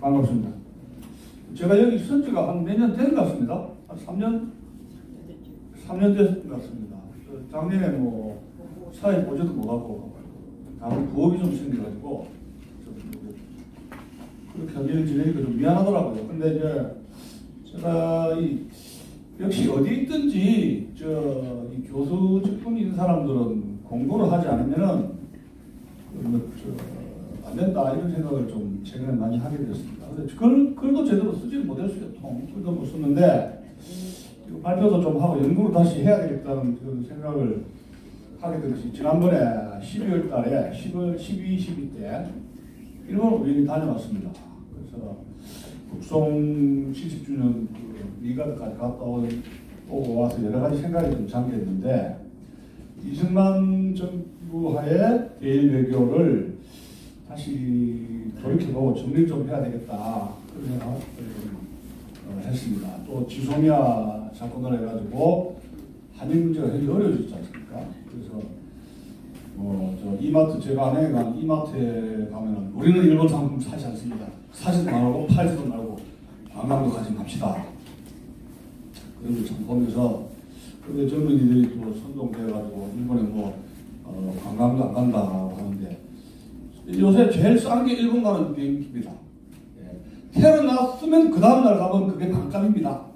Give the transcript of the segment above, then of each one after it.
반갑습니다. 제가 여기 있은 지가 한 몇 년 된 것 같습니다. 한 3년 됐을 것 같습니다. 작년에 뭐 사회 보지도 못하고 다른 부업이 좀 생겨가지고 좀 그렇게 한 일 지내니까 좀 미안하더라고요. 근데 이제 제가 역시 어디 있든지 이 교수 직분이 있는 사람들은 공부를 하지 않으면은 안 된다 이런 생각을 좀 최근에 많이 하게 됐습니다. 근데 글도 제대로 쓰지를 못했어요. 글도 못 썼는데 발표도 좀 하고 연구를 다시 해야 되겠다는 그런 생각을 하게 된 것이 지난번에 12월 달에 12, 12 때 일본 우연히 다녀왔습니다. 그래서 북송 70주년 리가드까지 갔다 오고 와서 여러 가지 생각이 좀 잠겨있는데 이승만 정부 하에 대일 외교를 다시 돌이켜보고 정리 좀 해야 되겠다 그런 생각을 했습니다. 또 지소미아 사건을 해가지고 한일 문제가 굉장히 어려워졌지 않습니까? 그래서 이마트 제가 아내에 간 이마트에 가면은 우리는 일본 상품 사지 않습니다. 사지도 말고 팔지도 말고 관광도 가지 맙시다. 그런 걸 참 보면서 근데 젊은이들이 또 선동돼가지고 일본에 관광도 안 간다고 하는데 요새 제일 싼 게 일본 가는 비행기입니다. 태어났으면 그 다음날 가면 그게 반값입니다.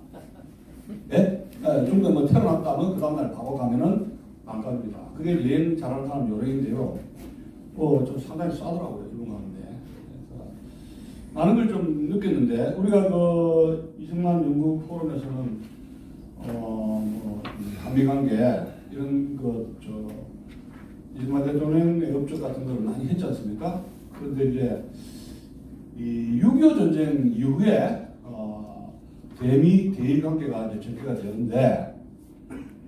예? 중국에 태어났다면 그 다음날 바로 가면은 반값입니다. 그게 여행 잘하는 사람 요령인데요. 좀 상당히 싸더라고요. 일본 가는데. 많은 걸 좀 느꼈는데 우리가 이승만 연구 포럼에서는 한미관계 이런 이승만 대통령의 업적 같은 걸 많이 했지 않습니까? 그런데 이제 이 6.25 전쟁 이후에 대미 대일 관계가 이제 전개가 되는데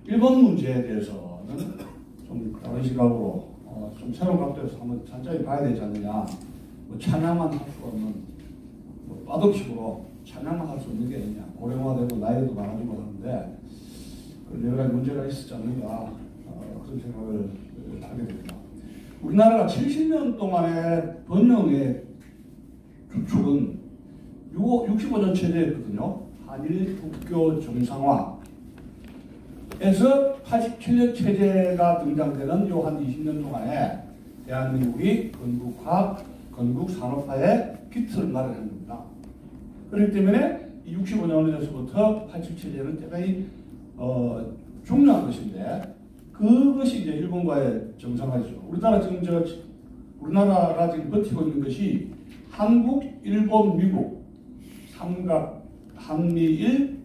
일본 문제에 대해서는 좀 다른 시각으로 좀 새로운 각도에서 한번 천천히 봐야 되지 않느냐. 찬양만 할 수 없는 빠덕식으로 찬양만 할 수 없는 게 아니냐. 고령화되고 나이도 많아지고 하는데 여러 가지 문제가 있었지 않는가 그런 생각을 하게 됩니다. 우리나라가 70년 동안의 번영의 주축은 65년 체제였거든요. 한일 국교 정상화에서 87년 체제가 등장되는 요 한 20년 동안에 대한민국이 건국 산업화의 기틀을 마련한 겁니다. 그렇기 때문에 65년에서부터 87 체제는 대단히 중요한 것인데 그것이 이제 일본과의 정상화죠. 우리나라가 지금 버티고 있는 것이 한국, 일본, 미국 삼각 한미일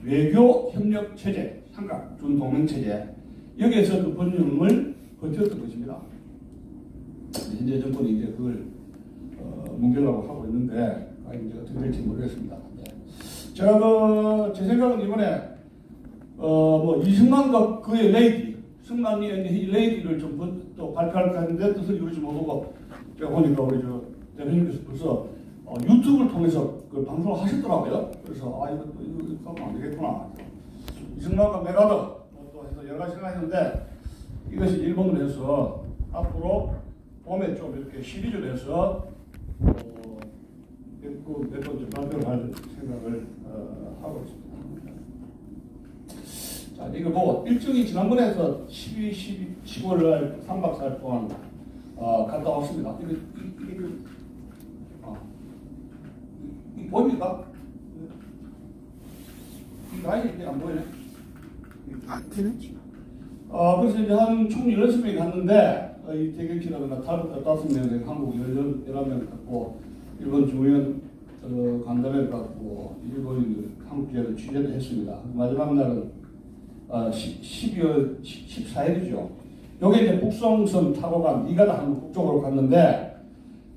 외교 협력 체제, 삼각 준동맹 체제 여기에서 그 번영을 버텼던 것입니다. 현재 정권이 이제 그걸 뭉개려고 하고 있는데 이제 어떻게 될지 모르겠습니다. 네. 제가 제 생각은 이번에 이승만과 그의 레이디, 승만이 레이디를 좀 또 발표할까 했는데 뜻을 이루지 못하고 제가 보니까 우리 대표님께서 벌써 유튜브를 통해서 그 방송을 하셨더라고요. 그래서 이거 하면 안 되겠구나. 이승만과 메가더 또 해서 여러 가지 생각했는데 이것이 일본으로 해서 앞으로 봄에 좀 이렇게 시리즈로 해서 몇 번째 발표를 할 생각을 하고 있습니다. 자, 이거 일정이 지난번에 해서 10월 날 3박 4일 동안 갔다 왔습니다. 이거 보입니까? 이 라인이 안 보이네. 안 되네. 그래서 이제 한 총 16명이 갔는데 이 대경키라든가 5명, 한국 11명 갔고 일본 중의원 간담회를 갖고 일본인들 한국에서 취재를 했습니다. 마지막 날은 12월 14일이죠. 여기 이제 북송선 타고 간 이가다 한국 북쪽으로 갔는데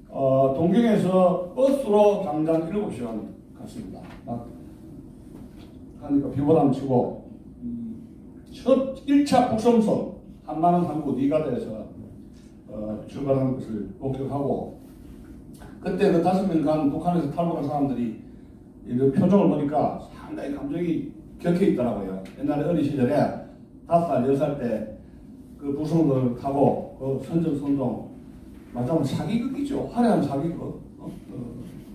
동경에서 버스로 당장 7시간 갔습니다. 막 하니까 비보람 치고 첫 1차 북송선 한만원 항구 이가다에서 출발하는 것을 목격하고 그때 그 5명 간 북한에서 탈북한 사람들이 그 표정을 보니까 상당히 감정이 격해 있더라고요. 옛날에 어린 시절에 5살, 10살 때 그 부성을 타고 그 선전선동 말하자면 사기극이죠. 화려한 사기극.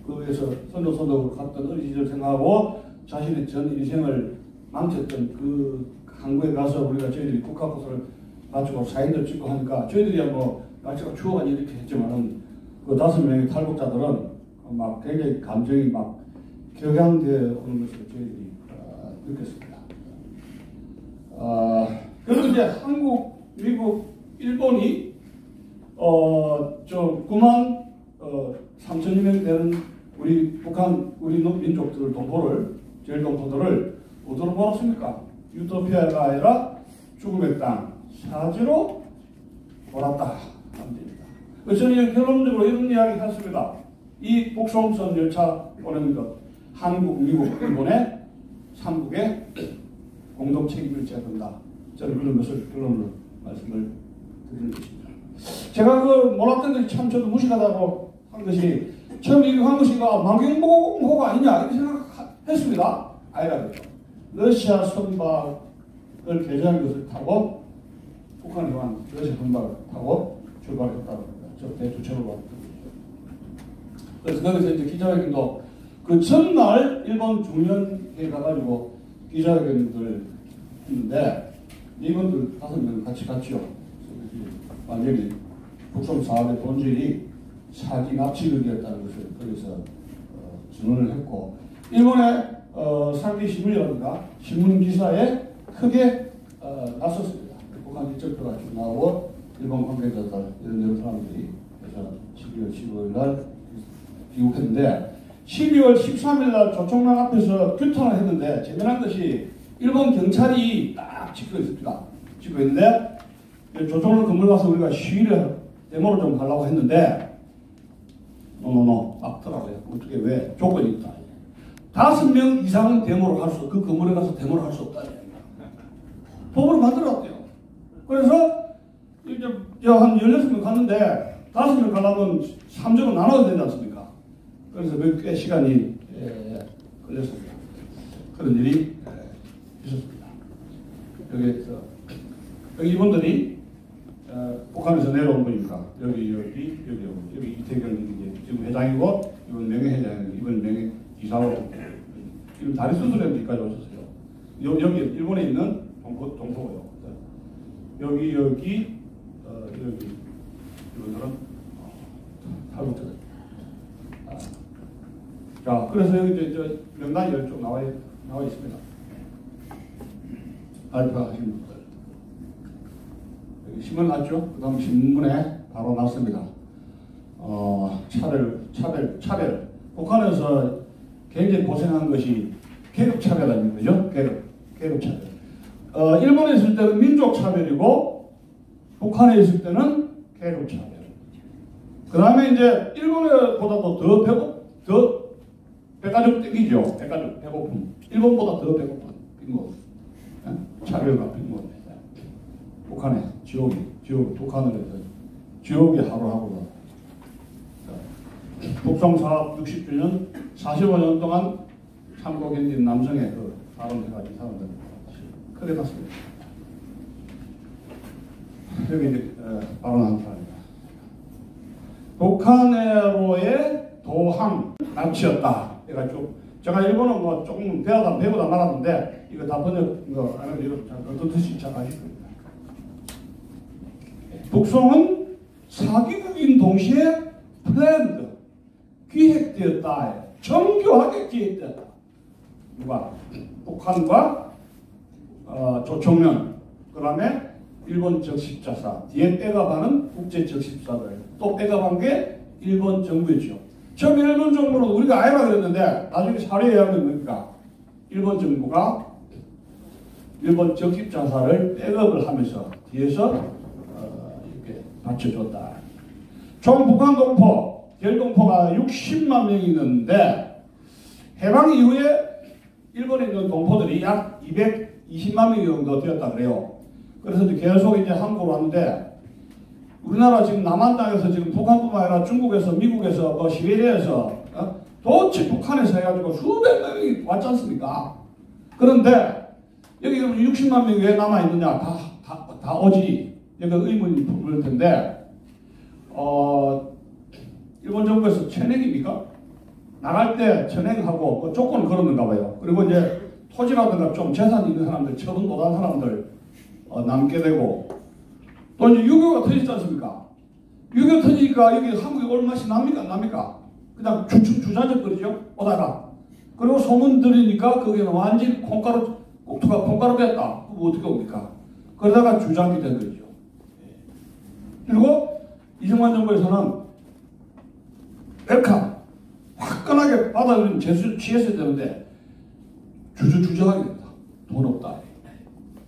거기에서 선도선도 갔던 어린 시절 생각하고 자신의 전 인생을 망쳤던 그 항구에 가서 우리가 저희들이 국가고사를 마치고 사인도 찍고 하니까 저희들이야 뭐 날씨가 추워가지고 이렇게 했지만은 그 5명의 탈북자들은 막 굉장히 감정이 막 격양되어 오는 것을 저희들이 느꼈습니다. 그리고 이제 한국, 미국, 일본이 저 9만 3천여 명 되는 우리 북한 우리 민족들 동포를 제일 동포들을 어디로 몰았습니까? 유토피아가 아니라 죽음의 땅 사지로 몰았다 하면 됩니다. 그래서 저는 결론적으로 이런 이야기 했습니다. 이 북송선 열차 보내는 것 한국, 미국, 일본의 3국의 공동 책임을 져야 된다. 저는 그런 것을 결론으로 말씀을 드리는 것입니다. 제가 그 몰랐던 것이 참 저도 무식하다고 한 것이 처음 이륙한 것이가 망경보고가 아니냐 이렇게 생각했습니다. 아니라고요. 러시아 선박을 개조한 것을 타고 북한에 간 러시아 선박을 타고 출발했다고 합니다. 저 대두처로 왔거든요. 그래서 거기서 이제 기자회견도 그 전날 일본 중년에 가가지고 기자회견들 했는데 이분들 5명 같이 갔죠. 완전히 북송 사업의 본질이 사기 납치극이었다는 것을 거기서 증언을 했고 일본의 상기 신문이라든가 신문 기사에 크게 났었습니다. 북한 일정표가 쭉 나오고 일본 관계자들 이런 여러 사람들이 그래서 12월 15일 날 귀국했는데 12월 13일 날 조총랑 앞에서 규탄을 했는데 재미난 것이 일본 경찰이 딱 지키고 있습니다. 지키고 있는데 조총랑 건물 가서 우리가 시위를 데모를 좀 하려고 했는데 노노노 막더라고요. 어떻게 왜 조건이 있다. 5명 이상은 데모를 할 수, 그 건물에 가서 데모를 할 수 없다. 법으로 만들어놨대요. 그래서 이제 한 16명 갔는데 5명 가려면 3적은 나눠야 되지 않습니까? 그래서 꽤 시간이 걸렸습니다. 그런 일이 있었습니다. 여기 이분들이 북한에서 내려온 거니까 여기 이태경이 지금 회장이고 이번 명예회장, 이번 명예이사로 지금 다리 수술했는데 여기까지 오셨어요. 여기 일본에 있는 동포고요. 여기 이분들은 탈북자들. 자, 그래서 여기 저 명단이 여기 쭉 나와 있습니다. 발표하신 분들. 여기 신문 났죠? 그 다음 신문에 바로 났습니다. 차별. 북한에서 굉장히 고생한 것이 계급차별 아닙니까? 그죠? 계급차별. 일본에 있을 때는 민족차별이고, 북한에 있을 때는 계급차별. 그 다음에 이제 일본보다도 더 배가죽 땡기죠. 배고픔. 일본보다 더 배고픈 빈곤. 차별과 빈곤. 북한에 지옥 북한으로서 지옥이 하루하루. 북송 사업 60주년 45년 동안 참고 견딘 남성의 그 사람들까지 사람들 크게 났습니다. 여기 이제 발언한 사람입니다. 북한으로의 도항 납치였다. 해가지고 제가 일본은 뭐 조금 배우다 말았는데 이거 다 번역 거 안 하고 이거 어떤 뜻이 잘 아실 겁니다. 북송은 사기국인 동시에 플랜드 기획되었다. 정교하게 기획되었다. 누가? 북한과 조총련, 그 다음에 일본 적십자사, 뒤에 백업하는 국제 적십사들, 또 백업한 게 일본 정부였죠. 처음에 일본 정부는 우리가 아니라 그랬는데 나중에 사례에 하면 뭡니까? 일본 정부가 일본 적십자사를 백업을 하면서 뒤에서 이렇게 받쳐줬다. 총 북한 동포, 결동포가 60만 명이 있는데 해방 이후에 일본에 있는 동포들이 약 220만 명 정도 되었다 그래요. 그래서 이제 계속 이제 한국으로 왔는데 우리나라 지금 남한 땅에서 지금 북한뿐만 아니라 중국에서 미국에서 뭐 시베리아에서 도대체 북한에서 해가지고 수백 명이 왔지 않습니까? 그런데 여기 60만 명이 왜 남아있느냐? 다 오지. 여기 의문이 풀릴 텐데 일본 정부에서 체내기입니까? 나갈 때 전행하고 그 조건을 걸었는가 봐요. 그리고 이제 토지라든가 좀 재산 있는 사람들, 처분 못한 사람들 남게 되고, 또 이제 유교가 터지지 않습니까? 유교 터지니까 여기 한국에 올 맛이 납니까? 안 납니까? 그냥 주저앉아버리죠. 오다가. 그리고 소문 들으니까 거기는 완전히 꼭두가 콩가루 뺐다. 그럼 어떻게 옵니까? 그러다가 주저앉게 된 거죠. 그리고 이승만 정부에서는 백합 화끈하게 받아들인 제수 취했어야 되는데 주저하게 된다. 돈 없다.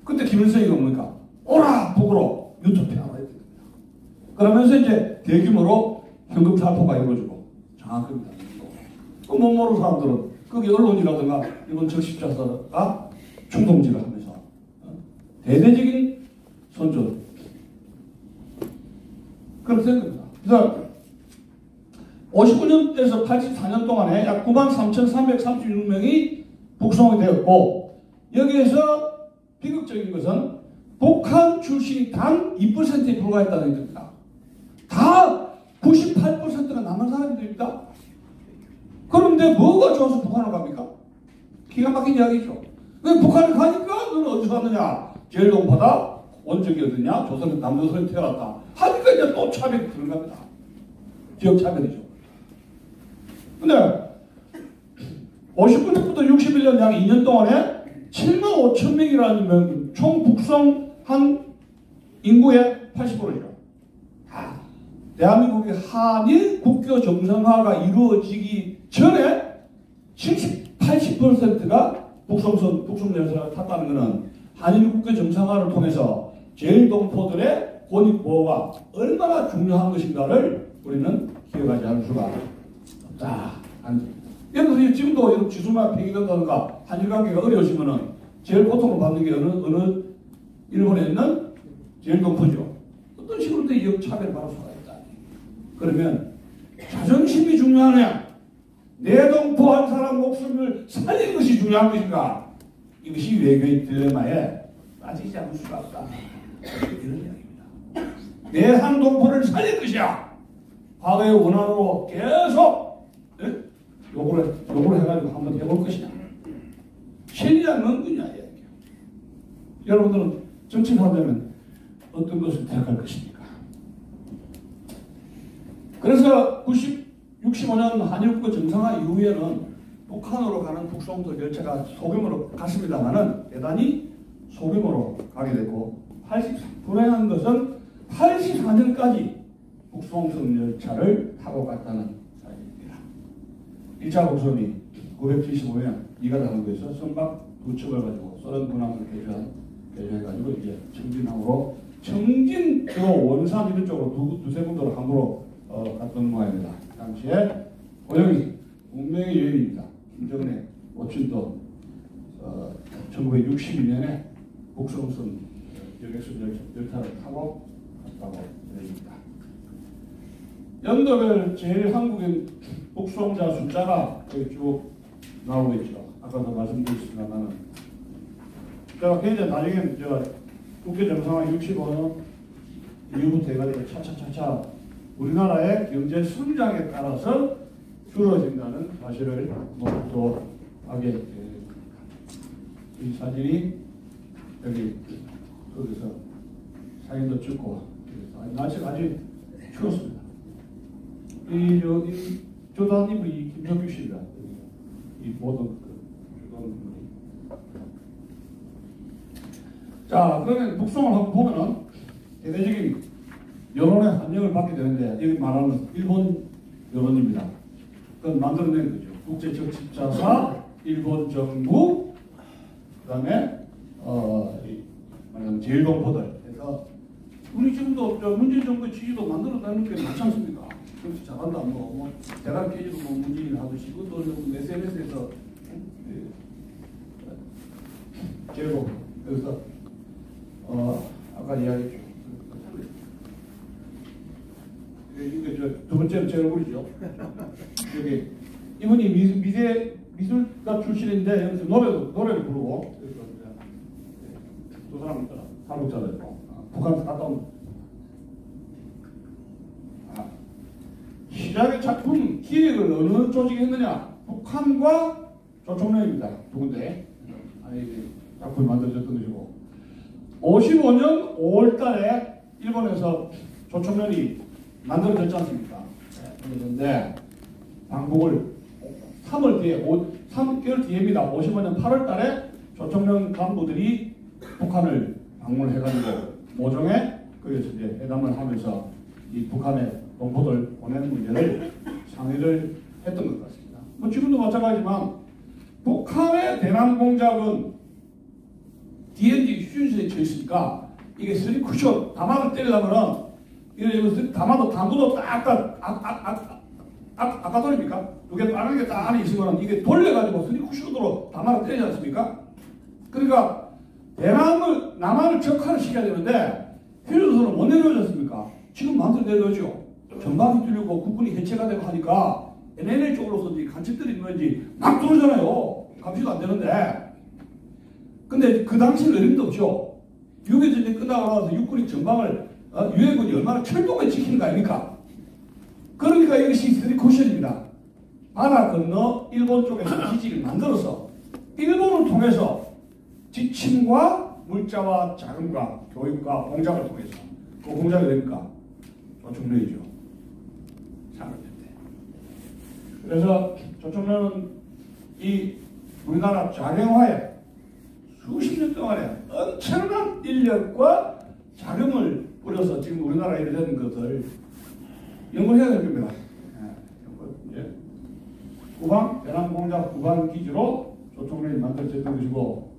그때 김일성이 뭡니까? 오라 북으로 유투표하라 했거든요. 그러면서 이제 대규모로 현금 살포가 이루어지고 장악합니다. 그 못 모르는 사람들은 거기 언론이라든가 일본 적십자사가 충동질을 하면서 대대적인 선전 그렇게 된 겁니다. 그래서 59년에서 84년 동안에 약 93,336명이 북송이 되었고, 여기에서 비극적인 것은 북한 출신이 단 2%에 불과했다는 겁니다. 다 98%가 남한 사람들입니다. 그런데 뭐가 좋아서 북한을 갑니까? 기가 막힌 이야기죠. 왜 북한을 가니까 너는 어디서 왔느냐? 제일동포다? 원적이 어디냐? 조선 남조선에 태어났다. 하니까 이제 또 차별이 들어갑니다. 지역 차별이죠. 근데 59년부터 61년 약 2년 동안에 7만 5천 명이라는 총 북송한 인구의 80%죠. 대한민국의 한일 국교 정상화가 이루어지기 전에 70, 80%가 북송 열차를 탔다는 것은 한일 국교 정상화를 통해서 제일동포들의 권익보호가 얼마나 중요한 것인가를 우리는 기억하지 않을 수가 없다. 예를 들어서 지금도 지수만 폐기된다든가 한일관계가 어려우시면은 제일 고통을 받는 게 어느 일본에 있는 제일동포죠. 어떤 식으로든 역차별을 받을 수가 있다. 그러면 자존심이 중요하냐? 내 동포 한 사람 목숨을 살리는 것이 중요한 것인가? 이것이 외교의 딜레마에 빠지지 않을 수가 없다. 이런 이야기입니다. 내 한 동포를 살릴 것이야. 과거의 원한으로 계속 요거를 해가지고 한번 해볼 것이냐. 신이냐 명분이냐 이야기야. 여러분들은 정치를 하려면 어떤 것을 택할 것입니까? 그래서 65년 한일국교 정상화 이후에는 북한으로 가는 북송도 열차가 소규모로 갔습니다만은 대단히 소규모로 가게 됐고, 불행한 것은 84년까지 북송선 열차를 타고 갔다는 사실입니다. 1차 북송이 975명 이가당도에서 선박 2척을 가지고 소련 군함을 개조해가지고 이제 청진항으로 청진 원산 이런 쪽으로 두세 군데로 함부로 갔던 모양입니다. 당시에 고영이 운명의 여인입니다. 김정은의 모친도 1962년에 북송선 여객선 열차를 타고 갔다고 되어있습니다. 연도별 제일 한국인 북송자 숫자가 여기 쭉 나오고 있죠. 아까도 말씀드렸습니다만은 제가 굉장히 나중에 국회 정상화 65년 이후부터 해가지고 차차차차 우리나라의 경제 성장에 따라서 줄어진다는 사실을 또 하게 됩니다. 이 사진이 거기서 사진도 찍고 날씨가 아주 추웠습니다. 이 조단님이 김석규 씨입니다. 이 모든 조단님이. 자, 그러면 북송을 한번 보면은 대대적인 여론의 환영을 받게 되는데, 여기 말하는 일본 여론입니다. 그건 만들어낸 거죠. 국제적십자사, 일본 정부, 그 다음에 제일동포들 해서 우리 지금도 문재인 정부 지지도 만들어내는 게 많지 않습니까? 그렇지 잘한다 뭐 대학 계지도 뭐 문재인 하듯이 그것도 SNS에서 제일동 그래서 아까 이야기했죠. 이게 두 번째는 제 얼굴이죠. 여기 이분이 미술가 출신인데 여기서 노래를 부르고 두 사람 한국자들 북한에서 갔다 온 시작의 작품 기획을 어느 조직이 했느냐? 북한과 조총련입니다. 두 군데. 작품이 만들어졌던 것이고 55년 5월달에 일본에서 조총련이 만들어졌지 않습니까? 그런데 방북을 3월 뒤에 3개월 뒤입니다. 55년 8월달에 조총련 간부들이 북한을 방문해가지고 모종에 거기서 이제 회담을 하면서 이 북한의 동포들 보내는 문제를 상의를 했던 것 같습니다. 뭐 지금도 마찬가지지만 북한의 대남 공작은 DND 휴전선에 쳐 있으니까 이게 스리 쿠션 담화를 때리려면은 이거 담화도 당구도 딱딱 아까 돌립니까? 두개 빠른 게 딱 안에 있으면 이게 돌려가지고 스리 쿠션으로 담화를 때리지 않습니까? 그러니까 남한을 적화를 시켜야 되는데 휴전선은 못 내려오셨습니까? 지금 마음대로 내려오죠. 전방이 뚫리고 국군이 해체가 되고 하니까 NLL 쪽으로서 간첩들이 있는지 막 들어오잖아요. 감시도 안 되는데. 근데 그 당시에 어림도 없죠. 6.25 전쟁 끝나고 나서 육군이 전방을 유해군이 얼마나 철도까지 지키는 거 아닙니까? 그러니까 이것이 스리쿠션입니다. 바다 건너 일본 쪽에서 기지를 만들어서 일본을 통해서 지침과 물자와 자금과 교육과 공작을 통해서 그 공작이 됩니까? 조총련이죠. 상업인데. 그래서 조총련은 이 우리나라 좌경화에 수십 년 동안에 엄청난 인력과 자금을 뿌려서 지금 우리나라에 이런 것을 연구해야 될 겁니다. 구방, 대남공작 구방 기지로 조총련이 만들어졌던 것이고,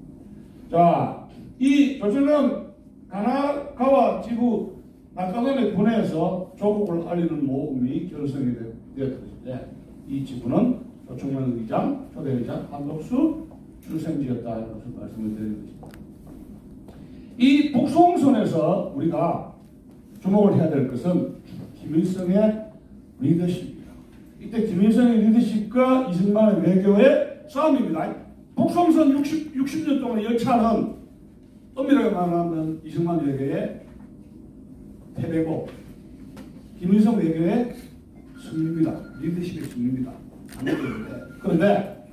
자, 이 조총련 가나가와 지부 낙하산에 분해해서 조국을 알리는 모험이 결성이 되었는데, 이 지부는 조총련 의장, 초대 의장 한덕수 출생지였다 이런 것을 말씀을 드리는 것입니다. 이 북송선에서 우리가 주목을 해야 될 것은 김일성의 리더십입니다. 이때 김일성의 리더십과 이승만의 외교의 싸움입니다. 북송선 60년 동안의 열차는 엄밀하게 말하면 이승만 외교의 패배고 김일성 외교의 승리입니다. 리더십의 승리입니다. 그런데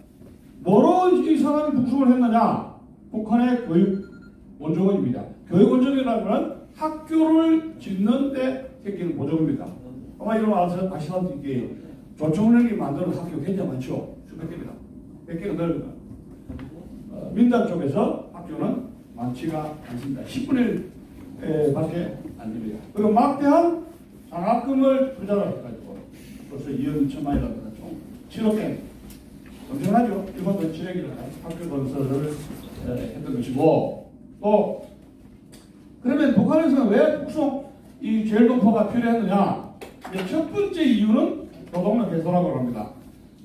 뭐로 이 사람이 북송을 했느냐? 북한의 교육 원조원입니다. 교육 원조원이라는 학교를 짓는 데 생기는 보조금입니다. 아마 이런 거 아시다시피 조총련이 만드는 학교 굉장히 많죠. 수백 개입니다. 100개가 넓어요. 민단 쪽에서 학교는 많지가 않습니다. 10분의 1 밖에 안 됩니다. 그리고 막대한 장학금을 투자를 해가지고 벌써 2억 2천만 원이라든가 좀 7억 개 엄청나죠. 일본도 7억이라는 학교 건설을 했던 것이고, 또 그러면 북한에서는 왜 북송 이 제일동포가 필요했느냐? 첫 번째 이유는 노동력 개선하고 합니다.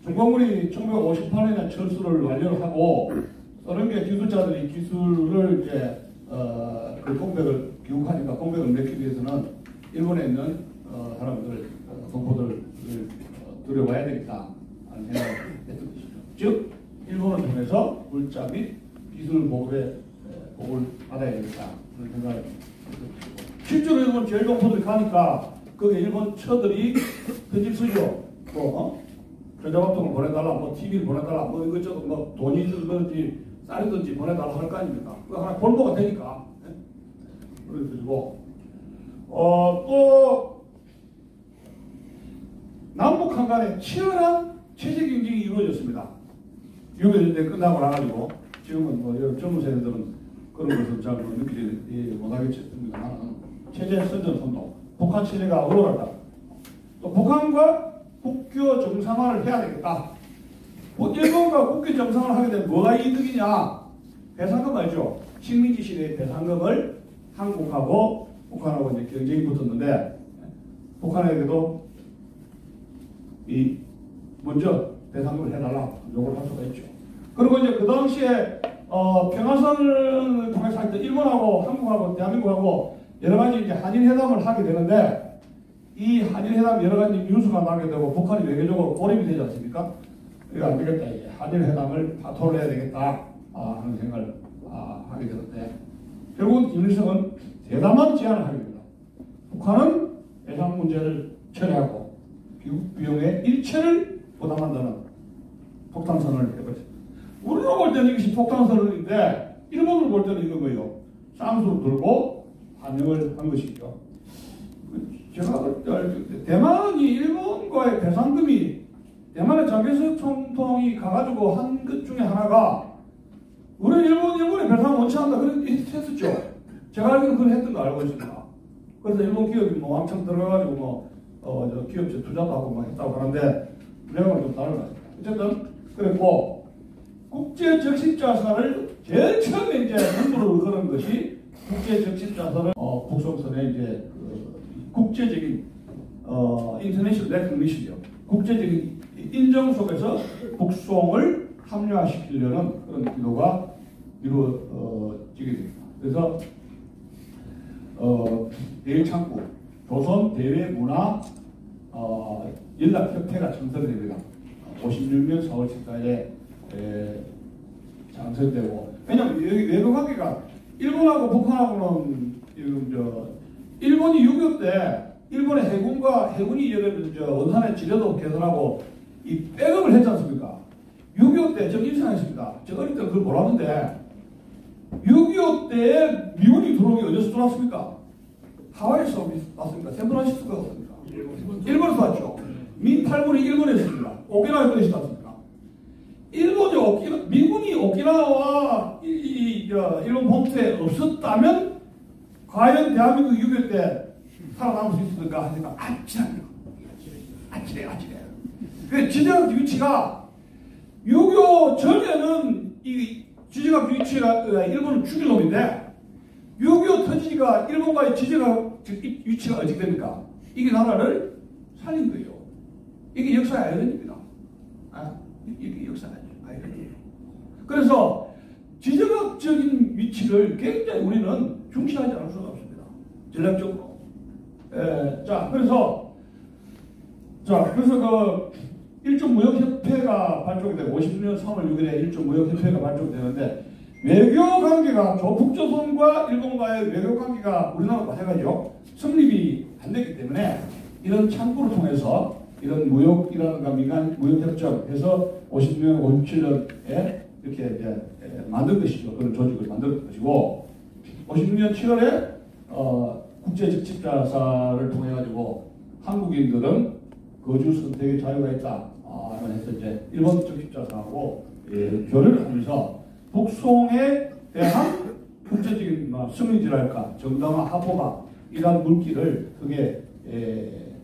중공군이 1958년에 철수를 완료를 하고 소련계 기술자들이 기술을 이제 그 공백을 교육하니까 공백을 메기 위해서는 일본에 있는 사람들 동포들을 들여와야 되겠다 하는 생각을 했던 것이죠. 즉 일본을 통해서 물자 및 기술 보급을 받아야 되겠다 하는 생각을 했던 것이고, 실제로 일본 제일동포들이 가니까 거기에 일본 처들이 편집 쓰죠. 또 전자밥통을 보내달라, 뭐 TV를 보내달라, 뭐 이것저것 뭐 돈이든지 쌀이든지 보내달라 할 거 아닙니까? 그거 하나 볼모가 되니까. 그리고 또 남북한 간에 치열한 체제 경쟁이 이루어졌습니다. 6.25 끝나고 나가지고 지금은 뭐 젊은 세대들은 그런 것을 잘 느끼지 못하겠습니다만 체제 선전선도, 북한 체제가 어려웠다. 또 북한과 국교 정상화를 해야 되겠다. 일본과 국교 정상화를 하게 되면 뭐가 이득이냐? 배상금 알죠? 식민지 시대의 배상금을 한국하고 북한하고 이제 경쟁이 붙었는데 북한에게도 이 먼저 배상금을 해달라 요구를 할 수가 있죠. 그리고 이제 그 당시에 평화선을 통해서 할 때 일본하고 한국하고 대한민국하고 여러 가지 이제 한일 회담을 하게 되는데 이 한일 회담 여러 가지 뉴스가 나게 되고 북한이 외교적으로 고립이 되지 않습니까? 이거 안 되겠다. 이제 한일 회담을 파토를 해야 되겠다 하는 생각을 하게 되는데 결국은 김일성은 대담한 제안을 하게 됩니다. 북한은 배상 문제를 처리하고 귀국 비용의 일체를 부담한다는 폭탄선언을 해버렸습니다. 우리로 볼 때는 이것이 폭탄선언인데 일본으로 볼 때는 이거 뭐예요? 쌍수를 들고 환영을 한 것이죠. 제가 그때 알기 때문에 대만이 일본과의 배상금이 대만의 자기세 총통이 가가지고 한 것 중에 하나가 우리 일본에 배상 원치 않는다 그런 했었죠. 제가 알기로는 그걸 했던 거 알고 있습니다. 그래서 일본 기업이 뭐 왕창 들어가가지고 저 기업체 투자도 하고 막 했다고 하는데 내용은 좀 다른 것 같습니다. 어쨌든 그랬고 국제 적십자산을 제일 처음에 이제 공부를 거는 것이 국제 적십자산을 북송선의 이제 국제적인 인터내셔널 레코니션이요. 국제적인 인정 속에서 북송을 합리화시키려는 그런 기도가 이루어지게 됩니다. 그래서 대일창구 조선 대외문화 연락협회가 창설이 됩니다. 56년 4월 14일에 창설되고, 왜냐하면 여기 외교 관계가 일본하고 북한하고는 일본이 6.25 때 일본의 해군이 예를 들어 원산의 지뢰도 개선하고 이 백업을 했지 않습니까? 6.25 때 저 인상했습니다. 저 어릴 때 그걸 몰랐는데 6.25 때에 미군이 들어오기 어디서 들어왔습니까? 하와이에서 왔습니까? 샌프란시스코가 왔습니까? 일본에서 왔죠. 민탈군이 일본에 있습니다. 오키나와에 있지 않습니까? 미군이 오키나와와 일본 본토에 없었다면 과연 대한민국 6.25 때 살아남을 수 있었을까 하니까 아찔해요. 그 지정학 위치가 6.25 전에는 이 지정학 위치가 일본을 죽일 놈인데 6.25 터지니까 일본과의 지정학 위치가 어떻게 됩니까? 이게 나라를 살린 거예요. 이게 역사의 아이러니입니다. 이게 역사의 아이러니예요. 그래서 지정학적인 위치를 굉장히 우리는 중시하지 않을 수가 없습니다. 전략적으로. 그래서 그 일종무역협회가 발족이 되고 56년 3월 6일에 일종무역협회가 발족이 되는데 외교관계가 북조선과 일본과의 외교관계가 우리나라와 마찬가지죠. 성립이 안 됐기 때문에 이런 창구를 통해서 이런 무역이라든가 민간 무역협정해서 56년, 57년에 이렇게 이제 만든 것이죠. 그런 조직을 만든 것이고 56년 7월에 국제적십자사를 통해 가지고 한국인들은 거주 선택의 자유가 있다. 해서 이제 일본 적십자사하고 교류를 하면서 북송에 대한 국제적인 승리지랄까 정당화 합법화 이러한 물기를 크게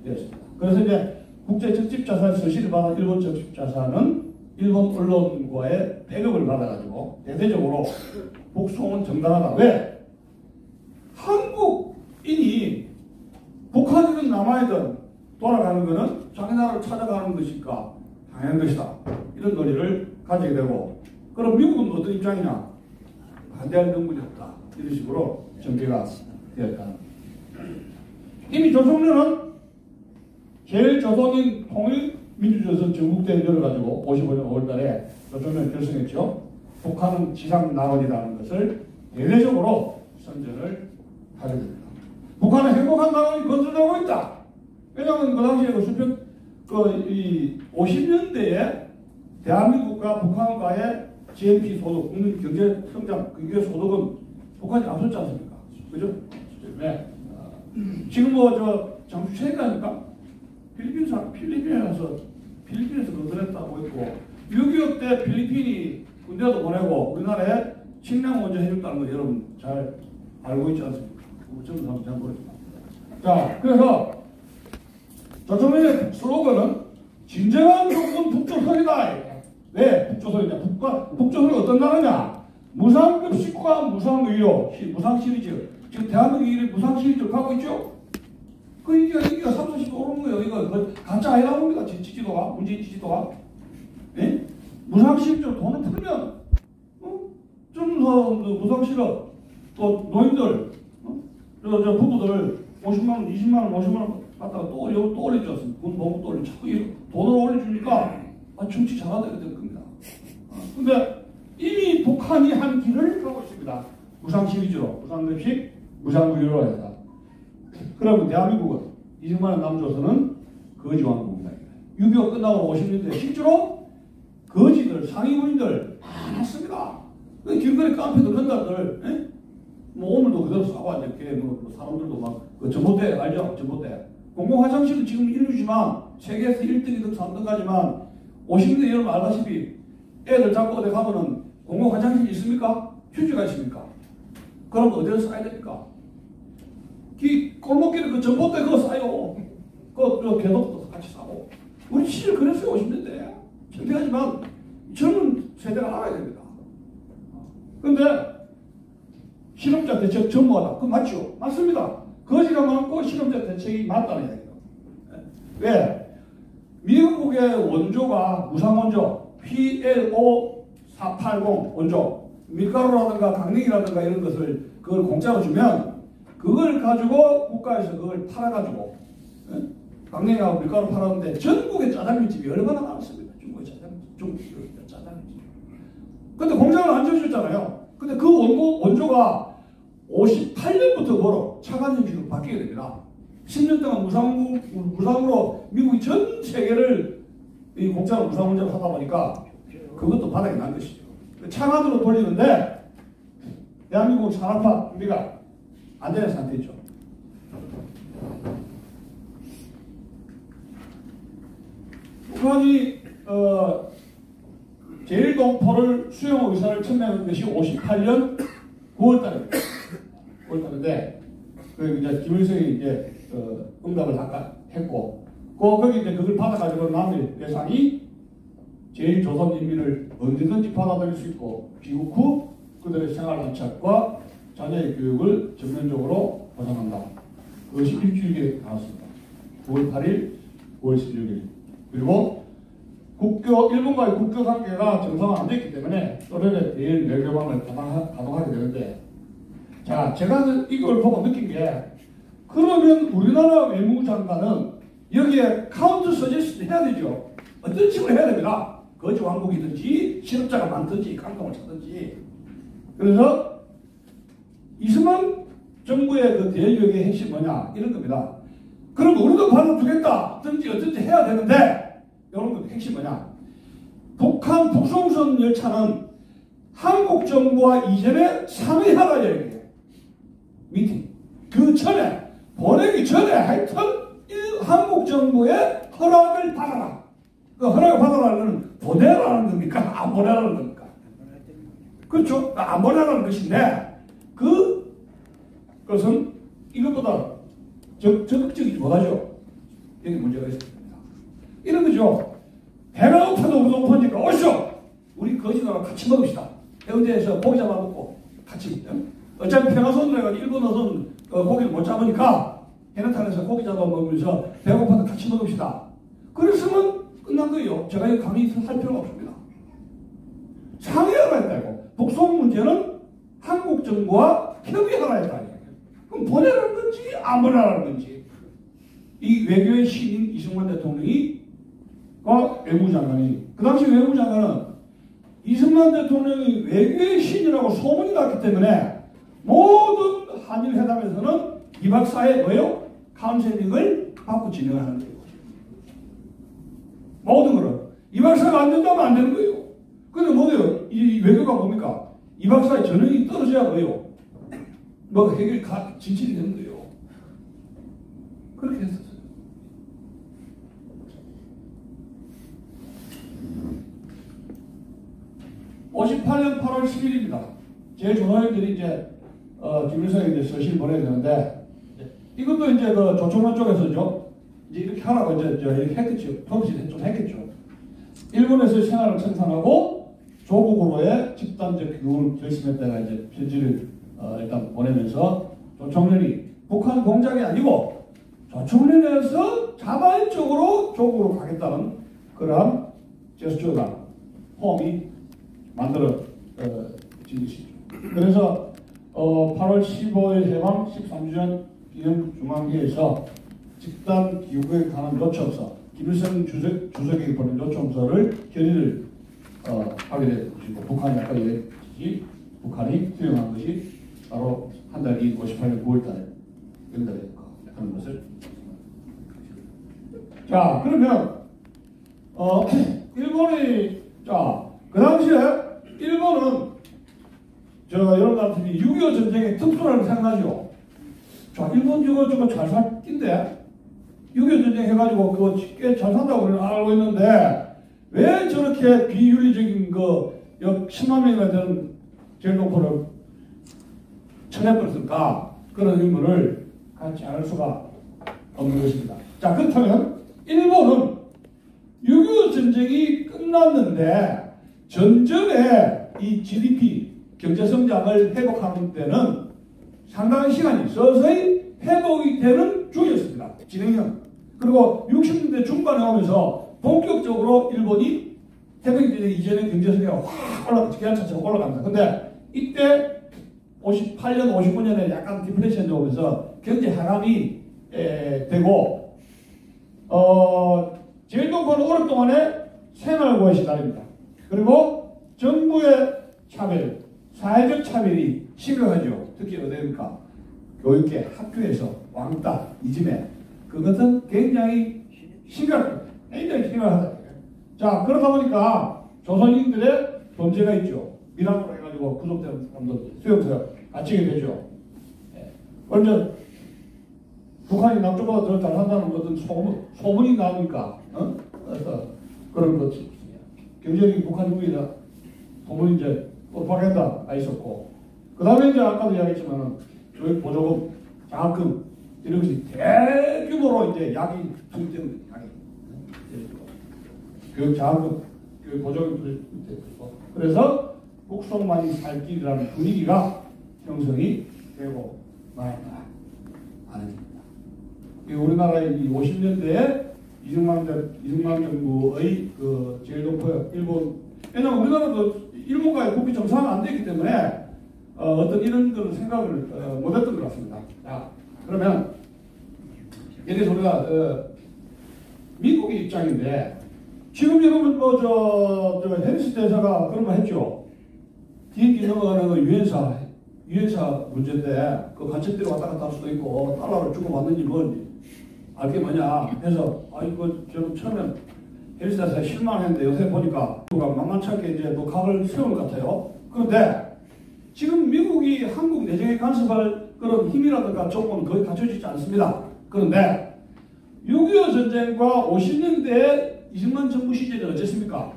되었습니다. 그래서 이제 국제 적십자사 서실을 받은 일본 적십자사는 일본 언론과의 배급을 받아가지고 대대적으로 북송은 정당하다. 왜? 한국인이 북한이든 남한이든 돌아가는 것은 자기 나라를 찾아가는 것이니까 당연한 것이다. 이런 논의를 가지게 되고, 그럼 미국은 어떤 입장이냐? 반대할 명분이 없다. 이런 식으로 전개가 되었다. 이미 조선련은 제일 조선인 통일민주조선 전국대회를 열어가지고 55년 5월달에 조선련을 결성했죠. 북한은 지상낙원이라는 것을 대대적으로 선전을 하게 됩니다. 북한은 행복한 낙원이 건설되고 있다. 왜냐하면 그 당시에 이 50년대에 대한민국과 북한과의 GNP 소득, 국민 경제 성장, 경제 소득은 북한이 앞섰지 않습니까? 그죠? 네. 지금 장수 최근이니까 필리핀에서 건설했다고 했고 6.25 때 필리핀이 군대도 보내고 우리나라에 식량 먼저 해줬다는 거 여러분 잘 알고 있지 않습니까? 저는 한번 잘 모르겠습니다. 자, 그래서 조선의 슬로건은 진정한 조건 북조선이다. 왜 북조선이냐? 북조선이 어떤 나라냐? 무상급 식과 무상의료, 무상 시리즈. 지금 대한민국이 무상 시리즈를 가고 있죠? 그 인기가 3, 40% 오르는 거예요. 이거 가짜 아니라고 합니다. 지지도가, 문재인 지지도가. 예? 무상 시리즈로 돈을 풀면, 좀 더 무상 실업, 또 노인들, 저 부부들 50만원, 20만원, 50만원 갖다가 또 올리지 않습니까? 돈 너무 또 올리고 자꾸 돈을 올려주니까 정치 잘하게 될 겁니다. 근데 이미 북한이 한 길을 가고 있습니다. 무상 시리즈로, 무상급식, 무상의료로 해서. 그러면 대한민국은 이승만의 남조선은 거지왕국입니다. 6.25 끝나고 50년대 실제로 거지들, 상위군인들 많았습니다. 길거리 깡패들, 건달들, 예? 뭐 오늘도 그대로 싸고 이렇게 뭐 사람들도 막그 전봇대 알죠? 전봇대. 공공 화장실은 지금 인류지만 세계에서 1등이든 3등까지만 50년대 여러분 알다시피 애들 잡고 어디 가면은 공공 화장실 있습니까? 휴지가 있습니까? 그럼 어디서 싸야 됩니까? 골목길에 그 전봇대 그거 싸요. 그 개독도 같이 싸고. 우리 시절 그랬어요 50년대. 창피하지만 젊은 세대가 알아야 됩니다. 근데 실업자 대책 전무하다. 그거 맞죠? 맞습니다. 거지가 많고 실업자 대책이 맞다는 이야기예요. 왜? 미국의 원조가 무상원조 PLO480 원조 밀가루라든가 강냉이라든가 이런 것을 그걸 공짜로 주면 그걸 가지고 국가에서 그걸 팔아가지고 강냉이하고 밀가루 팔았는데 전국의 짜장면집이 얼마나 많았습니다. 중국의 짜장면집, 중국의 짜장면집. 근데 공장을 안 지어줬잖아요. 근데 그 원조가 58년부터 뭐로 차관임식으로 바뀌게 됩니다. 10년 동안 무상으로 미국이 전 세계를 이 공짜로 무상원자로 하다 보니까 그것도 바닥에 난 것이죠. 차관으로 돌리는데 대한민국 산업화 준비가 안 되는 상태죠. 북한이 제1동포를 수용 의사를 천명한 것이 58년 9월달입니다. 9월달인데 그 이제 김일성이 이제 응답을 했고, 거기 이제 그걸 받아가지고 남의 대상이 제1조선인민을 언제든지 받아들일 수 있고 귀국 후 그들의 생활 안착과 자녀의 교육을 전면적으로 보장한다. 그것이 일주일에 나왔습니다. 9월 8일, 9월 16일. 그리고 일본과의 국교 관계가 정상화 안 됐기 때문에 소련의 대일 외교망을 가동하게 되는데, 자, 제가 이걸 보고 느낀 게, 그러면 우리나라 외무장관은 여기에 카운트 서제스트 해야 되죠. 어떤 식으로 해야 됩니다. 거지 왕국이든지 실업자가 많든지 깡통을 차든지. 그래서 이승만 정부의 그 대외교육의 핵심이 뭐냐 이런 겁니다. 그럼 우리도 받아주겠다 어쩐지 해야 되는데, 이런 거 핵심이 뭐냐, 북한 북송선 열차는 한국 정부와 이전에 상의하라 얘기해요. 미팅. 그 전에 보내기 전에 하여튼 한국 정부의 허락을 받아라. 그 허락을 받아라는 보내라는 겁니까? 안 보내라는 겁니까? 그렇죠? 안 보내라는 것인데 그것은 이것보다 적극적이지 못하죠. 여기 문제가 있습니다. 이런 거죠. 배가 고파도 우리도 고파니까 오시오. 우리 거지나라 같이 먹읍시다. 해운대에서 고기 잡아 먹고 같이. 어차피 평화선으로 해가지고 일본어선 고기를 못 잡으니까 해나탄에서 고기 잡아 먹으면서 배고파도 같이 먹읍시다. 그랬으면 끝난 거예요. 제가 이 강의 할 필요가 없습니다. 상의하라 했다고. 북송 문제는 한국 정부와 협의하라 했다. 그럼 보내라는 건지 안 보내라는 건지. 이 외교의 신인 이승만 대통령이 외무장관이, 그 당시 외무장관은 이승만 대통령이 외교의 신이라고 소문이 났기 때문에 모든 한일 회담에서는 이 박사의 뭐요? 카운셀링을 받고 진행하는 거예요. 모든 거를. 이 박사가 안 된다면 안 되는 거예요. 근데 뭐예요? 이 외교가 뭡니까? 이 박사의 전형이 떨어져야 뭐예요? 뭐가 진실이 되는 거예요. 그렇게 했었어요. 58년 8월 10일입니다. 제 조선인들이 이제 김일성이 이제 서실 보내야 되는데, 이것도 이제 그 조총련 쪽에서죠. 이제 이렇게 하라고 이제 이렇게 했겠죠. 통신 좀 했겠죠. 일본에서 생활을 청산하고 조국으로의 집단적 교육을 결심했다가 이제 편지를 일단 보내면서 조총련이 북한 공작이 아니고 조총련에서 자발적으로 조국으로 가겠다는 그러한 제스처가 홈이 만들어진 것이죠. 그래서 8월 15일 해방 13주년 기념 중앙회에서 집단 기후에 관한 요청서, 김일성 주석이 보낸 요청서를 결의를 하게 된 것이고, 북한이 아까 얘기했듯이 북한이 수용한 것이 바로 한 달 뒤인 58년 9월달에 연달에 하는 것을. 자, 그러면 일본이, 자, 그 당시에 일본은, 여러분들 6.25 전쟁의 특수라고 생각하죠. 자, 일본 저거 잘 살 낀데? 6.25 전쟁 해가지고 그거 꽤 잘 산다고 우리는 알고 있는데, 왜 저렇게 비윤리적인 약 10만 명이나 되는 제일동포를 쳐내버렸을까? 그런 의문을 갖지 않을 수가 없는 것입니다. 자, 그렇다면 일본은 6.25 전쟁이 끝났는데 전전에 이 GDP 경제 성장을 회복하는 데는 상당한 시간이 서서히 회복이 되는 중이었습니다. 진행형. 그리고 60년대 중반에 오면서 본격적으로 일본이 태평양 이전의 경제 성장이 확 올라가, 기한차처럼 올라갑니다. 근데 이때 58년, 59년에 약간 디플레이션이 오면서 경제 하락이 되고, 제일동포는 오랫동안에 생활고에 시달립니다. 그리고 정부의 차별, 사회적 차별이 심각하죠. 특히 어디입니까? 교육계, 학교에서 왕따, 이즘에 그것은 굉장히 심각합니다. 굉장히 심각하다. 자, 그러다 보니까 조선인들의 범죄가 있죠. 미랑으로 해가지고 구속된 사람들 수용소에 갇히게 되죠. 먼저 북한이 남쪽보다 더 잘한다는 것은 소문이 나니까 그래서 그런 것이 경제적인 북한 우위다 소문이 이제 프로파간다가 있었고, 그 다음에 이제 아까도 이야기했지만 교육 보조금, 장학금 이런 것이 대규모로 이제 약이 투입되는 약이 교육 장학금, 교육 보조금 투입되고, 그래서 북송만이 살 길이라는 분위기가 형성이 되고 말았다 하는 겁니다. 우리나라의 50년대에 이승만 정부의 그 제일동포 일본, 왜냐하면 우리나라도 일본과의 국비 정상은 안 됐기 때문에 어떤 이런 걸 생각을 못했던 것 같습니다. 자, 그러면 여기서 우리가 미국의 입장인데, 지금 여러분 저 해리스 대사가 그런 거 했죠. 비행기 넘어가는 거 유엔사 문제인데 그 간첩들이 왔다 갔다 할 수도 있고 달러를 주고 받는지 뭔지 알게 뭐냐 해서, 저는 처음엔 해리스 대사에 실망했는데 요새 보니까 누가 만만찮게 이제 또 각을 세운 것 같아요. 그런데 지금 미국이 한국 내정에 간섭할 그런 힘이라든가 조건은 거의 갖춰지지 않습니다. 그런데 6.25 전쟁과 50년대 이승만 정부 시절에 어땠습니까?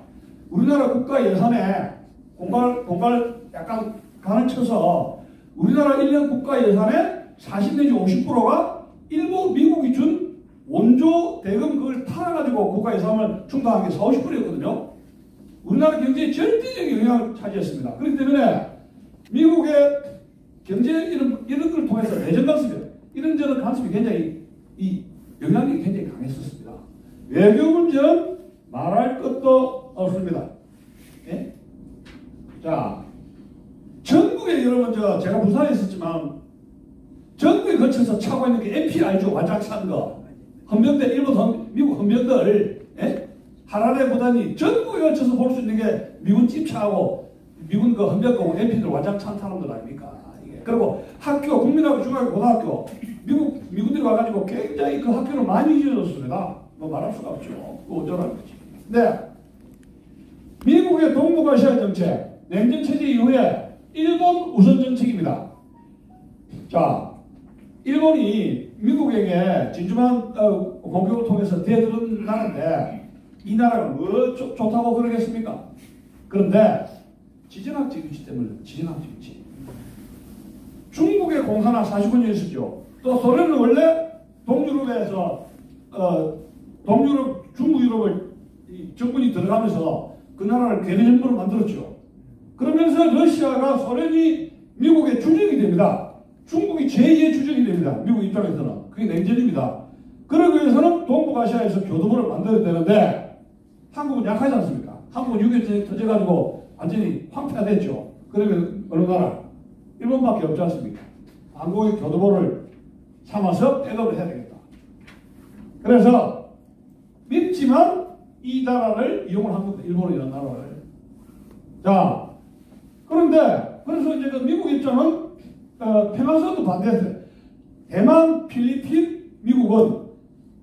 우리나라 국가 예산에 공갈 약간 간을 쳐서 우리나라 1년 국가 예산의 40 내지 50%가 일본, 미국이 준 원조 대금 그걸 팔아가지고 국가 예산을 충당한 게 40, 50%였거든요. 우리나라 경제에 절대적인 영향을 차지했습니다. 그렇기 때문에 미국의 경제 이런 걸 통해서 내정 간섭이요. 이런저런 간섭이 굉장히 이 영향력이 굉장히 강했었습니다. 외교 문제는 말할 것도 없습니다. 예? 자, 전국에 여러분 제가 부산에 있었지만 전국에 거쳐서 차고 있는 게 MP 알죠? 완장 찬 거. 헌병대 미국 헌병들 하라레 보다니 전국에 거쳐서 볼 수 있는 게 미군 찝차하고 미군 그 헌병하고 MP들 완장 찬 사람들 아닙니까? 이게. 그리고 학교 국민학교 중학교 고등학교 미군들이 와가지고 굉장히 그 학교를 많이 지어줬습니다. 뭐 말할 수가 없죠. 그 어쩌라는 거지. 네. 미국의 동북아시아 정책, 냉전 체제 이후에 일본 우선 정책입니다. 자, 일본이 미국에게 진주만 공격을 통해서 대들은 나라인데 이 나라가 뭐 좋다고 그러겠습니까? 그런데 지정학적 위치 때문에 지정학적 위치. 중국의 공산화 49년 있었죠. 또 소련은 원래 동유럽에서 동유럽, 중국 유럽을 정권이 들어가면서 그 나라를 괴뢰 정부로 만들었죠. 그러면서 러시아가 소련이 미국의 주적이 됩니다. 중국이 제2의 주적이 됩니다. 미국 입장에서는. 그게 냉전입니다. 그러기 위해서는 동북아시아에서 교두보를 만들어야 되는데 한국은 약하지 않습니까? 한국은 6.25 전쟁 터져가지고 완전히 황폐화됐죠. 그러면 어느 나라? 일본밖에 없지 않습니까? 한국의 교두보를 삼아서 백업을 해야 되겠다. 그래서 밉지만 이 나라를 이용을 한 겁니다. 일본이라는 나라를. 자, 그런데 그래서 이제 그 미국 입장은 평화선언도 반대했어요. 대만, 필리핀, 미국은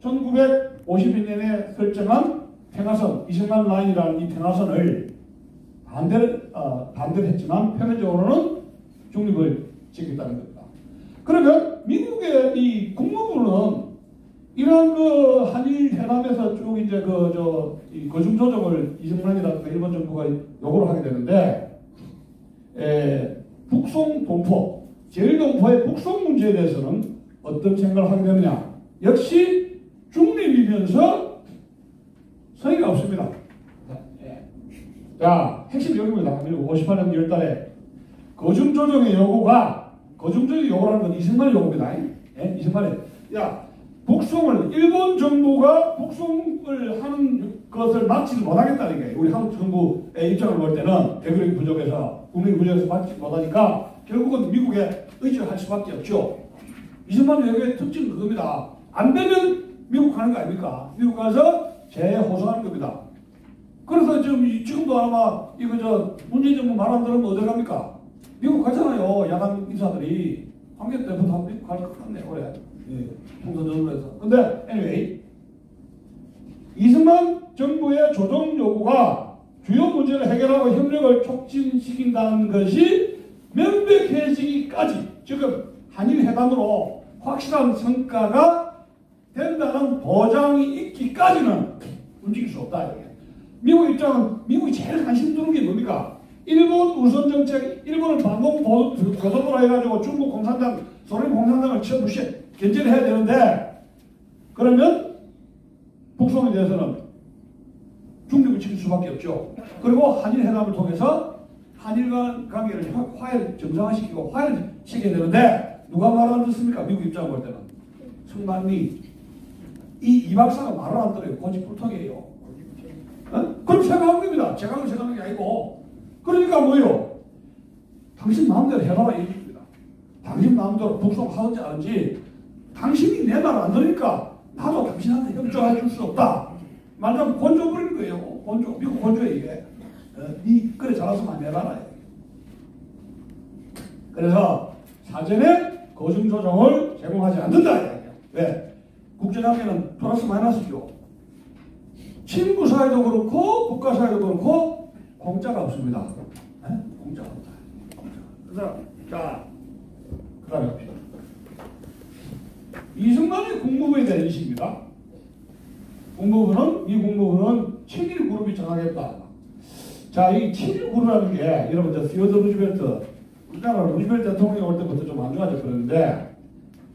1951년에 설정한 평화선, 이승만 라인이라는 이 평화선을 반대를 했지만 표면적으로는 중립을 지켰다는 겁니다. 그러면 미국의 이 국무부는 이런 그 한일 회담에서 쭉 이제 이 거중 조정을 이승만이라든가 일본 정부가 요구를 하게 되는데, 북송 동포, 제일동포의 북송 문제에 대해서는 어떤 생각을 하게 되느냐? 역시 중립이면서 성의가 없습니다. 자, 핵심 여기입니다. 58년 10달에 거중조정의 요구가, 거중조정의 요구라는 건 이승만의 요구입니다. 예? 이승만의. 야, 북송을, 일본 정부가 북송을 하는 것을 막지를 못하겠다는 게, 우리 한국 정부의 입장을 볼 때는 대국력이 부족해서, 국력이 부족해서 막지 못하니까 결국은 미국에 의지할 수밖에 없죠. 이승만 외교의 특징은 그겁니다. 안 되면 미국 가는 거 아닙니까? 미국 가서 재호소하는 겁니다. 그래서 지금도 아마 문재인 정부 말 안 들으면 어디 갑니까? 미국 가잖아요. 야당 인사들이. 환경 때부터 미국 갈 것 같네, 올해. 예, 총선 전후로 해서. 근데, anyway. 이승만 정부의 조정 요구가 주요 문제를 해결하고 협력을 촉진시킨다는 것이 명백해지기까지, 지금 한일 회담으로 확실한 성과가 된다는 보장이 있기까지는 움직일 수 없다. 이게. 미국 입장은, 미국이 제일 관심 두는 게 뭡니까? 일본 우선 정책, 일본을 반공 고도부라 해가지고 중국 공산당, 소련 공산당을 견제를 해야 되는데, 그러면 북송에 대해서는 중립을 지킬 수밖에 없죠. 그리고 한일 회담을 통해서 한일 간 관계를 정상화시키고 화해를 시켜야 되는데, 누가 말을 안 듣습니까? 미국 입장을 볼 때는. 성만리, 이 박사가 말을 안 들어요. 고집불통이에요. 어? 그럼 생각하는 겁니다. 제가 생각하는 게 아니고. 그러니까 뭐예요? 당신 마음대로 해봐라 이 얘기입니다. 당신 마음대로 북송하든지 하든지, 당신이 내 말 안 들으니까 나도 당신한테 협조해 줄 수 없다. 말하자면 곤조 부리는 거예요. 곤조. 미국 곤조에 이게. 니 그래 잘해서만 내봐라. 그래서 사전에 거중 조정을 제공하지 않는다. 왜? 국제관계는 플러스 마이너스죠. 친구 사이도 그렇고 국가 사이도 그렇고 공짜가 없습니다. 네? 공짜가 없다. 그래서 자, 그 다음에 합시다. 이승만의 국무부에 대한 인식입니다. 국무부는, 미 국무부는 7.1 그룹이 정하겠다. 자, 이 7.1 그룹이라는 게, 여러분, 시어더 루즈벨트, 우리나라 루즈벨트 대통령이 올 때부터 좀 안 좋아졌었는데,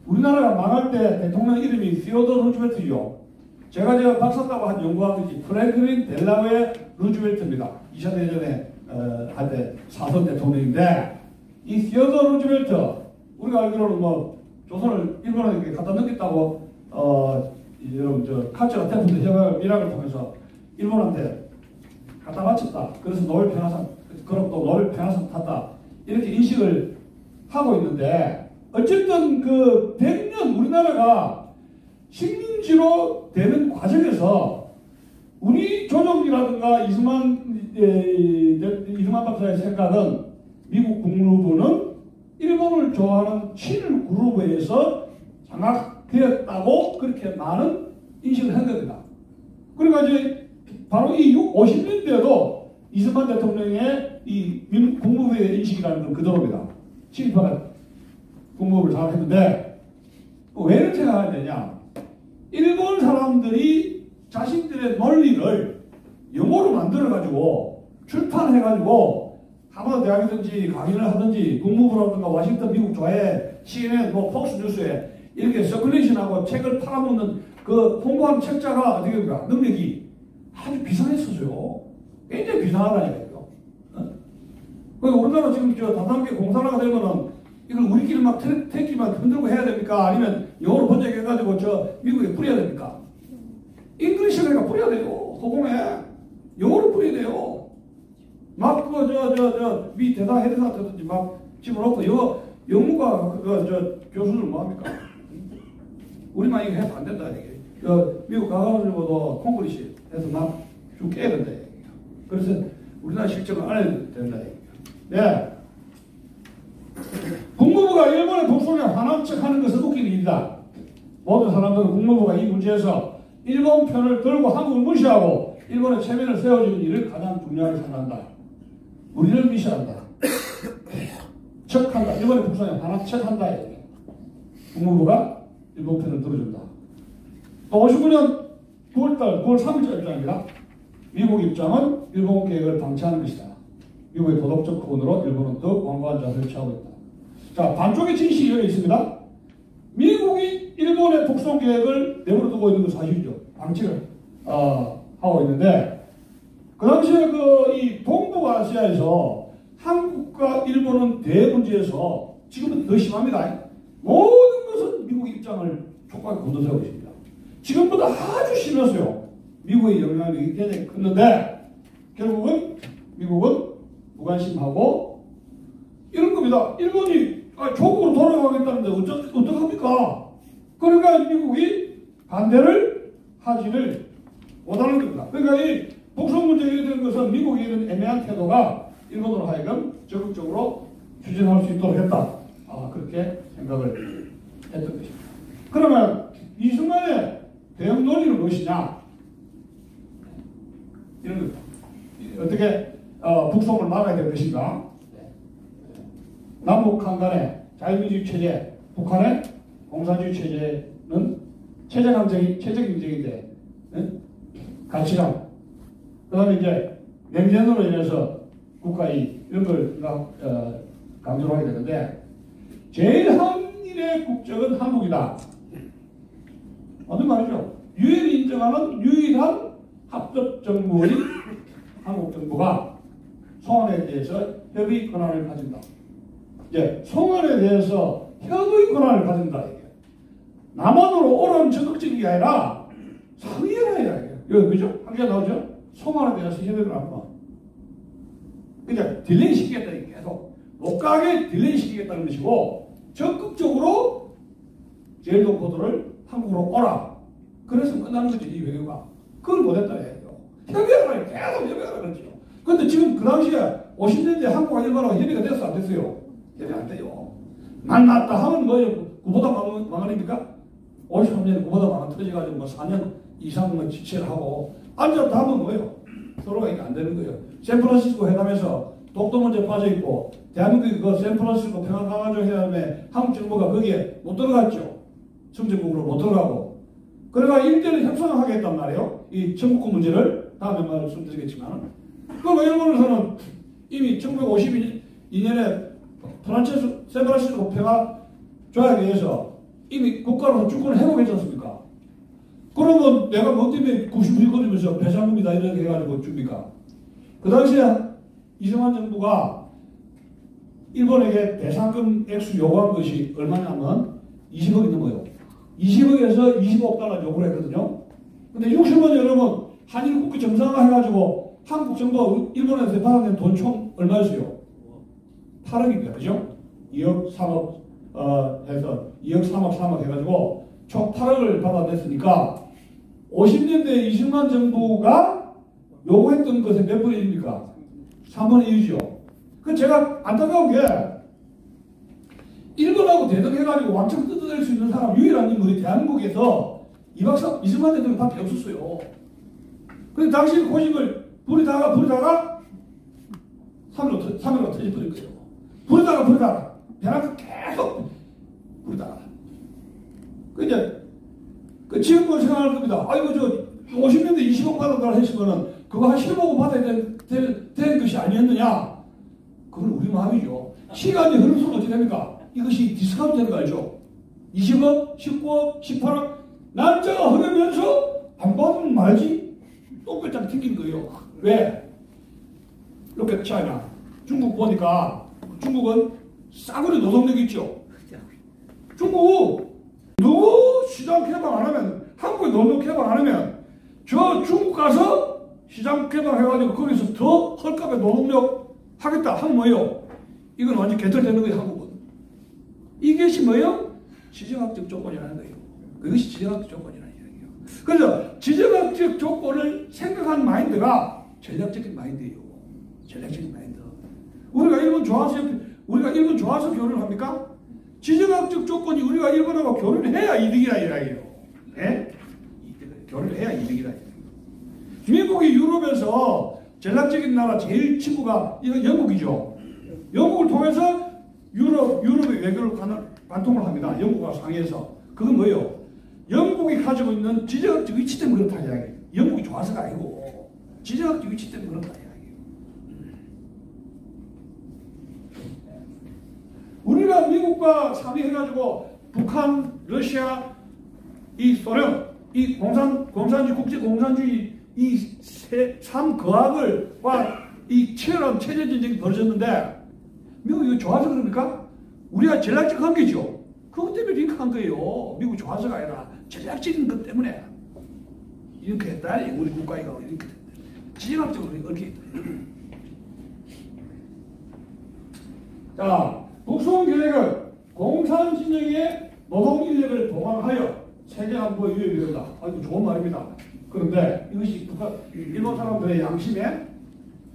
우리나라가 망할 때 대통령 이름이 시어더 루즈벨트요. 제가 박사 따고 한 연구한 것이 프랭클린 델라웨 루즈벨트입니다. 2차 대전에 할 때 사선 대통령인데, 이 시어더 루즈벨트, 우리가 알기로는 뭐 조선을 일본에게 갖다 넘겼다고 여러분 카츠라 테프트 협약 미락을 통해서 일본한테 갖다 바쳤다. 그래서 노벨 평화상, 그럼 또 노벨 평화상 탔다. 이렇게 인식을 하고 있는데, 어쨌든 그 100년 우리나라가 식민지로 되는 과정에서 우리 조정이라든가 이승만 박사의 생각은, 미국 국무부는 일본을 좋아하는 친일 그룹에 의해서 장악되었다고 그렇게 많은 인식을 한 겁니다. 그러니까 이제 바로 이 50년대에도 이승만 대통령의 이 미국 국무부의 인식이라는 건 그대로입니다. 친일파가 국무부를 장악했는데, 왜 이렇게 생각해야 되냐? 일본 사람들이 자신들의 논리를 영어로 만들어가지고 출판해가지고 하버드 대학이든지 강의를 하든지 국무부라든가 워싱턴 미국 조회 CNN 뭐 폭스뉴스에 이렇게 서큘레이션하고 책을 팔아먹는 그 홍보하는 책자가 어떻게 됩니까? 능력이 아주 비상했었어요. 굉장히 비상하다니까요. 그러니까 우리나라 지금 다단계 공산화가 되면은 이걸 우리끼리 막 택기만 흔들고 해야 됩니까? 아니면 영어로 번역해가지고 미국에 뿌려야 됩니까? 잉글리시가 뿌려야 돼요. 허공에. 영어로 뿌려야 돼요. 막 미 대사 헤드사한테든지 막 집어넣고 영어가 교수들 뭐합니까? 우리만 이거 해서 안 된다 이게. 미국 가가지고도 콩글리시 해서 막 쭉 깨야 된다 이게. 그래서 우리나라 실정을 안 해도 된다 이게. 네. 국무부가 일본의 북송에 환한 척하는 것은 웃긴 일이다. 모든 사람들은 국무부가 이 문제에서 일본 편을 들고 한국을 무시하고 일본의 체면을 세워주는 일을 가장 중요하게 생각한다. 우리를 미시한다. 척한다. 일본의 북상에 반항 척한다. 국무부가 일본 편을 들어준다. 또 59년 9월달 9월 3일자 입장입니다. 미국 입장은 일본 계획을 방치하는 것이다. 미국의 도덕적 부분으로 일본은 더욱 완고한 자세를 취하고 있다. 자, 반쪽의 진실이 여기 있습니다. 미국이 일본의 북송 계획을 내버려두고 있는 건 사실이죠. 방치를 하고 있는데, 그 당시에 이 동북아시아에서 한국과 일본은 대문제에서 지금은 더 심합니다. 모든 것은 미국 입장을 촉각에 곤두세우고 있습니다. 지금보다 아주 심했어요. 미국의 영향력이 굉장히 컸는데 결국은 미국은 무관심하고 이런 겁니다. 일본이 조국으로 돌아가겠다는데 어떡합니까? 그러니까 미국이 반대를 하지를 못하는 겁니다. 그러니까 이 북송 문제에 대한 것은 미국이 이런 애매한 태도가 일본으로 하여금 적극적으로 추진할 수 있도록 했다. 그렇게 생각을 했던 것입니다. 그러면 이 순간에 대응 논의는 무엇이냐? 이런 겁니다. 어떻게 북송을 막아야 될 것인가? 남북한 간의 자유민주주의 체제, 북한의 공산주의 체제는 체제 경쟁인데 가치관, 그 다음에 이제 냉전으로 인해서 국가의 이런 걸 강조를 하게 되는데 제일 한일의 국적은 한국이다. 어떤 말이죠? 유엔이 인정하는 유일한 합법정부인 한국 정부가 송환에 대해서 협의 권한을 가진다. 이제 송환에 대해서 협의 권한을 가진다. 이게. 남한으로 오라는 적극적인 게 아니라 상의해라. 이게. 그죠? 한개 나오죠? 송환에 대해서 협의를 한다. 그러니까 딜레이 시키겠다. 이게 계속. 못 가게 딜레이 시키겠다는 것이고 적극적으로 제일 동포들을 한국으로 오라. 그래서 끝나는 거지, 이 외교가. 그걸 못했다 해요. 협의하라. 계속 협의하라 그러죠. 근데 지금 그 당시에 50년대 한국과 일본하고 협의가 됐어, 안 됐어요? 협의 안 돼요. 만났다 하면 뭐예요? 구보다 망언입니까? 53년에 구보다 망언 터져가지고 뭐 4년 이상 지체를 하고 앉았다 하면 뭐예요? 서로가 이게 안 되는 거예요. 샌프란시스코 회담에서 독도 문제 빠져있고 대한민국이 그 샌프란시스코 평화강화조 회담에 한국 정부가 거기에 못 들어갔죠. 청정국으로 못 들어가고. 그러니까 일대를 협상을 하겠단 말이에요. 이 청구권 문제를 다음에 말씀드리겠지만. 그럼 일본에서는 이미 1952년에 샌프란시스코 평화 조약에 의해서 이미 국가로서 주권을 회복했지 않습니까? 그러면 내가 뭐 때문에 99거리면서 배상금이다 이렇게 해가지고 줍니까? 그 당시에 이승만 정부가 일본에게 배상금 액수 요구한 것이 얼마냐면 20억이 넘어요. 20억에서 25억 달러 요구를 했거든요. 근데 60원 여러분 한일 국교 정상화 해가지고 한국 정부가 일본에서 배상된 돈 총 얼마였어요? 8억입니다. 그죠? 2억 3억 해서 2억 3억 해가지고 총 8억을 받아냈으니까 50년대 이승만 정부가 요구했던 것의 몇 분의 1입니까? 3분의 1이죠. 그 제가 안타까운 게 일본하고 대등해가지고 왕창 뜯어낼 수 있는 사람 유일한 인물이 대한민국에서 이승만 대통령밖에 없었어요. 근데 당시 고집을 부리다가 3.15 터져버린 거예요. 부리다가 대한민국 계속 부리다가. 지금 뭐 생각할 겁니다. 아이고, 50년대 20억 받았다고 했으면은, 그거 한 15억 받아야 될 것이 아니었느냐? 그건 우리 마음이죠. 시간이 흐를수록 어떻게 됩니까? 이것이 디스카운트 되는 거 알죠? 20억, 19억, 18억, 날짜가 흐르면서 안 받으면 말지? 똥배짱 튕긴 거예요. 왜? 로켓 차이나. 중국 보니까, 중국은 싸구려 노동력이 있죠? 중국, 누구 시장 개방 안 하면, 한국에 노동 개방 안 하면, 저 중국 가서 시장 개방해가지고 거기서 더 헐값에 노동력 하겠다 하면 뭐예요? 이건 완전 개털되는 거예요, 한국은. 이것이 뭐예요? 지정학적 조건이라는 거예요. 그것이 지정학적 조건이라는 이야기예요. 그래서 지정학적 조건을 생각한 마인드가 전략적인 마인드예요. 전략적인 마인드. 우리가 일본 좋아서 교류를 합니까? 지정학적 조건이 우리가 일본하고 교류를 해야 이득이라 이야기예요. 네? 교류를 해야 이득이라 이야기예요. 미국이 유럽에서 전략적인 나라 제일 친구가 이거 영국이죠. 영국을 통해서 유럽의 외교를 관통을 합니다. 영국과 상의해서. 그건 뭐예요? 영국이 가지고 있는 지정학적 위치 때문에 그렇다 이야기예요. 영국이 좋아서가 아니고 지정학적 위치 때문에 그렇다 이야기예요. 우리가 미국과 상의해가지고 북한, 러시아, 이 소련, 이 공산주의, 국제공산주의 이 삼거학과 이 치열한 체제전쟁이 벌어졌는데 미국이 이거 좋아서 그럽니까? 우리가 전략적 관계죠. 그것 때문에 링크한 거예요. 미국 좋아서가 아니라 전략적인 것 때문에 이렇게 했다. 우리 국가가 이렇게 됐다. 지정학적으로 이렇게 했다. 자, 북송계획은 공산진영의 노동인력을 동원하여 세계안보 유협이 된다. 이거 좋은 말입니다. 그런데 이것이 일본 사람들의 양심에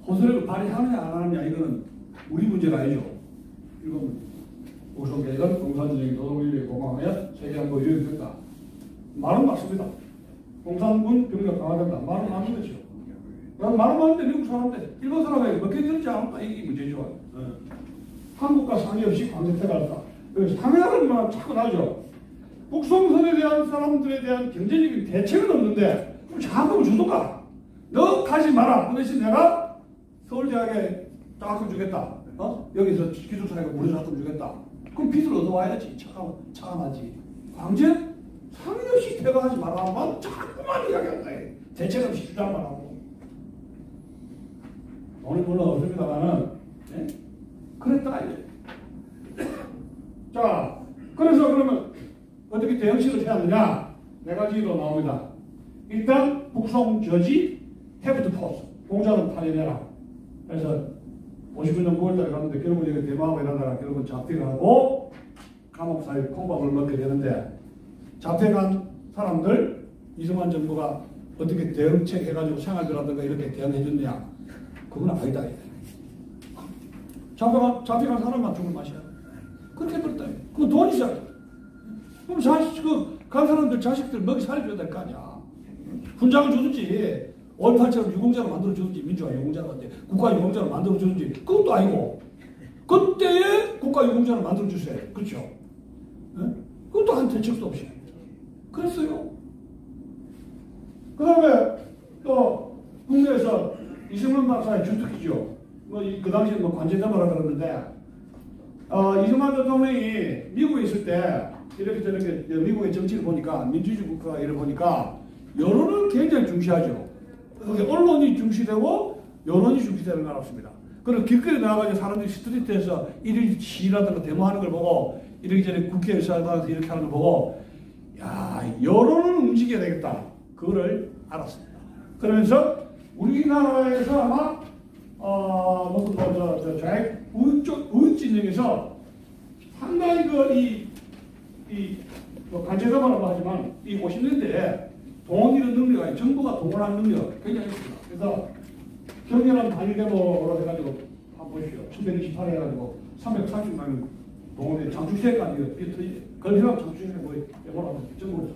호소력을 발휘하느냐 안 하느냐 이거는 우리 문제가 아니죠. 일본 북송계획은 공산진영의 노동인력을 동원하여 세계안보 유협이 된다. 말은 맞습니다. 공산군 병력 강화된다. 말은 맞는 거죠. 말은 맞는데 미국 사람들, 일본 사람에게 먹게 들지 않았다. 이게 문제죠. 한국과 상의 없이 관세태가 했다. 그래서 상해하는 말 자꾸 나오죠. 북송선에 대한 사람들에 대한 경제적인 대책은 없는데 그럼 자금을 주던가. 너 가지 마라. 그 대신 내가 서울대학에 장학금 주겠다. 여기서 기술사회가 무료 장학금 주겠다. 그럼 빚을 얻어와야지. 차감하지. 광재 상의 없이 퇴가하지 말라만 자꾸만 이야기한다. 대책 없이 주장만 하고. 오늘 물론 없습니다만은 네? 그랬다. 자, 그래서 그러면 어떻게 대응식을 해야 하느냐? 네 가지로 나옵니다. 일단 북송 저지, 해부드 포스, 공작은 파견해라. 그래서 59년 9월달에 갔는데 결국 여기 대마하고 이런 나라 결국은 잡히를 하고 감옥사에 콩밥을 먹게 되는데 잡혀간 사람들 이승만 정부가 어떻게 대응책 해가지고 생활비라든가 이렇게 대응해 줬느냐? 그건 아니다. 잡혀간 사람만 죽을 맛이야. 그렇게 해버렸다. 그건 돈이 있어야 돼. 그럼 간 사람들 자식들 먹이 살려줘야 될 거 아니야. 훈장을 주든지, 5.18처럼 유공자로 만들어주든지, 민주화 유공자로, 국가 유공자로 만들어주든지, 그것도 아니고, 그때에 국가 유공자로 만들어주셔야 돼. 그렇죠? 네? 그것도 한 대책도 없이. 그랬어요. 그 다음에 또, 국내에서 이승만 박사의 주특기죠. 그 당시에 관제대모라 그러는데, 이승만 대통령이 미국에 있을 때, 이렇게 저렇게 미국의 정치를 보니까, 민주주의 국가가 이를 보니까, 여론을 굉장히 중시하죠. 언론이 중시되고, 여론이 중시되는 것 같습니다. 그리고 길거리 나가가지고 사람들이 스트리트에서 일일 시위라든가 데모하는 걸 보고, 이렇게 국회의사 나가서 이렇게 하는 걸 보고, 야, 여론을 움직여야 되겠다. 그거를 알았습니다. 그러면서, 우리나라에서 아마 무슨 좌익 우익 진영에서 상당히 관제대모라고 하지만 이 50년대에 동원 이런 능력이 정부가 동원하는 능력 굉장히 있습니다. 그래서 격렬한 단일대모로 해가지고 한번 보십시오. 1128 해가지고 330만 동원에 장충시대까지 걸리랑 장충시대 거의 대모라고 전국에서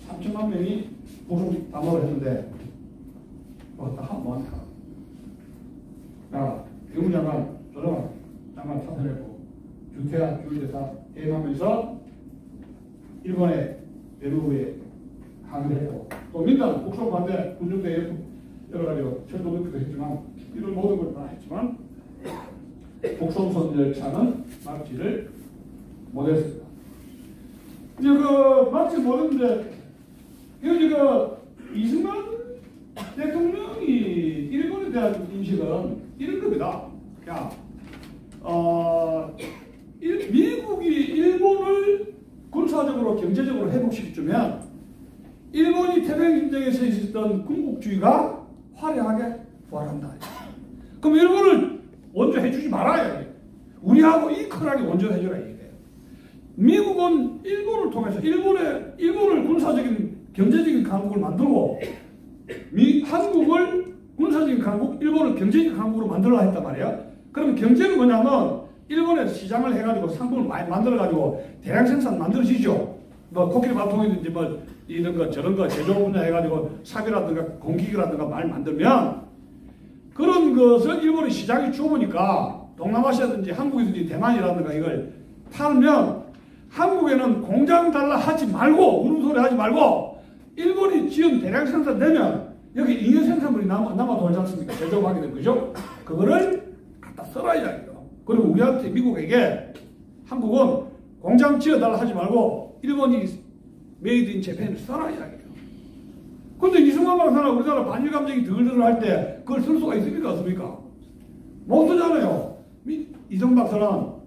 3천만 명이 북송 담화를 했는데 뭐한다. 자, 외무장관, 조정환 장관 사퇴했고 주태하 주일대사 해임하면서 일본의 대륙에 항의를 했고 또 민당 북송 반대 군중대 여러 가지 철도 높이도 했지만 이런 모든 걸 다 했지만 북송선 열차는 막지를 못했습니다. 이제 막지 못했는데 이승만 대통령이 일본에 대한 인식은 이런 겁니다. 야, 미국이 일본을 군사적으로 경제적으로 회복시켜주면 일본이 태평전쟁에서 있었던 군국주의가 화려하게 부활한다. 그럼 일본을 원조해주지 말아야 돼. 우리하고 이퀄하게 원조해줘라 이게. 미국은 일본을 통해서 일본을 군사적인 경제적인 강국을 만들고 한국을 군사적인 강국, 일본을 경제적인 강국으로 만들어라 했단 말이야. 그러면 경제는 뭐냐면 일본에 시장을 해가지고 상품을 많이 만들어가지고 대량 생산 만들어지죠. 뭐 코끼리 발통이든지 뭐 이런 거 저런 거 제조 분야 해가지고 사비라든가 공기기라든가 말 만들면 그런 것을 일본의 시장이 좁으니까 동남아시아든지 한국이든지 대만이라든가 이걸 팔면 한국에는 공장 달라 하지 말고 우는 소리 하지 말고 일본이 지은 대량 생산되면 여기 잉여 생산물이 남아 돌지 않습니까? 제조하게 되는 거죠. 그거를 갖다 써라 이야기예요. 그리고 우리한테 미국에게 한국은 공장 지어달라 하지 말고 일본이 메이드 인 재팬을 써라 이야기예요. 근데 이승만 박사나 우리나라 반일 감정이 들들 할 때 그걸 쓸 수가 있습니까? 없습니까? 못 쓰잖아요. 이승만 박사는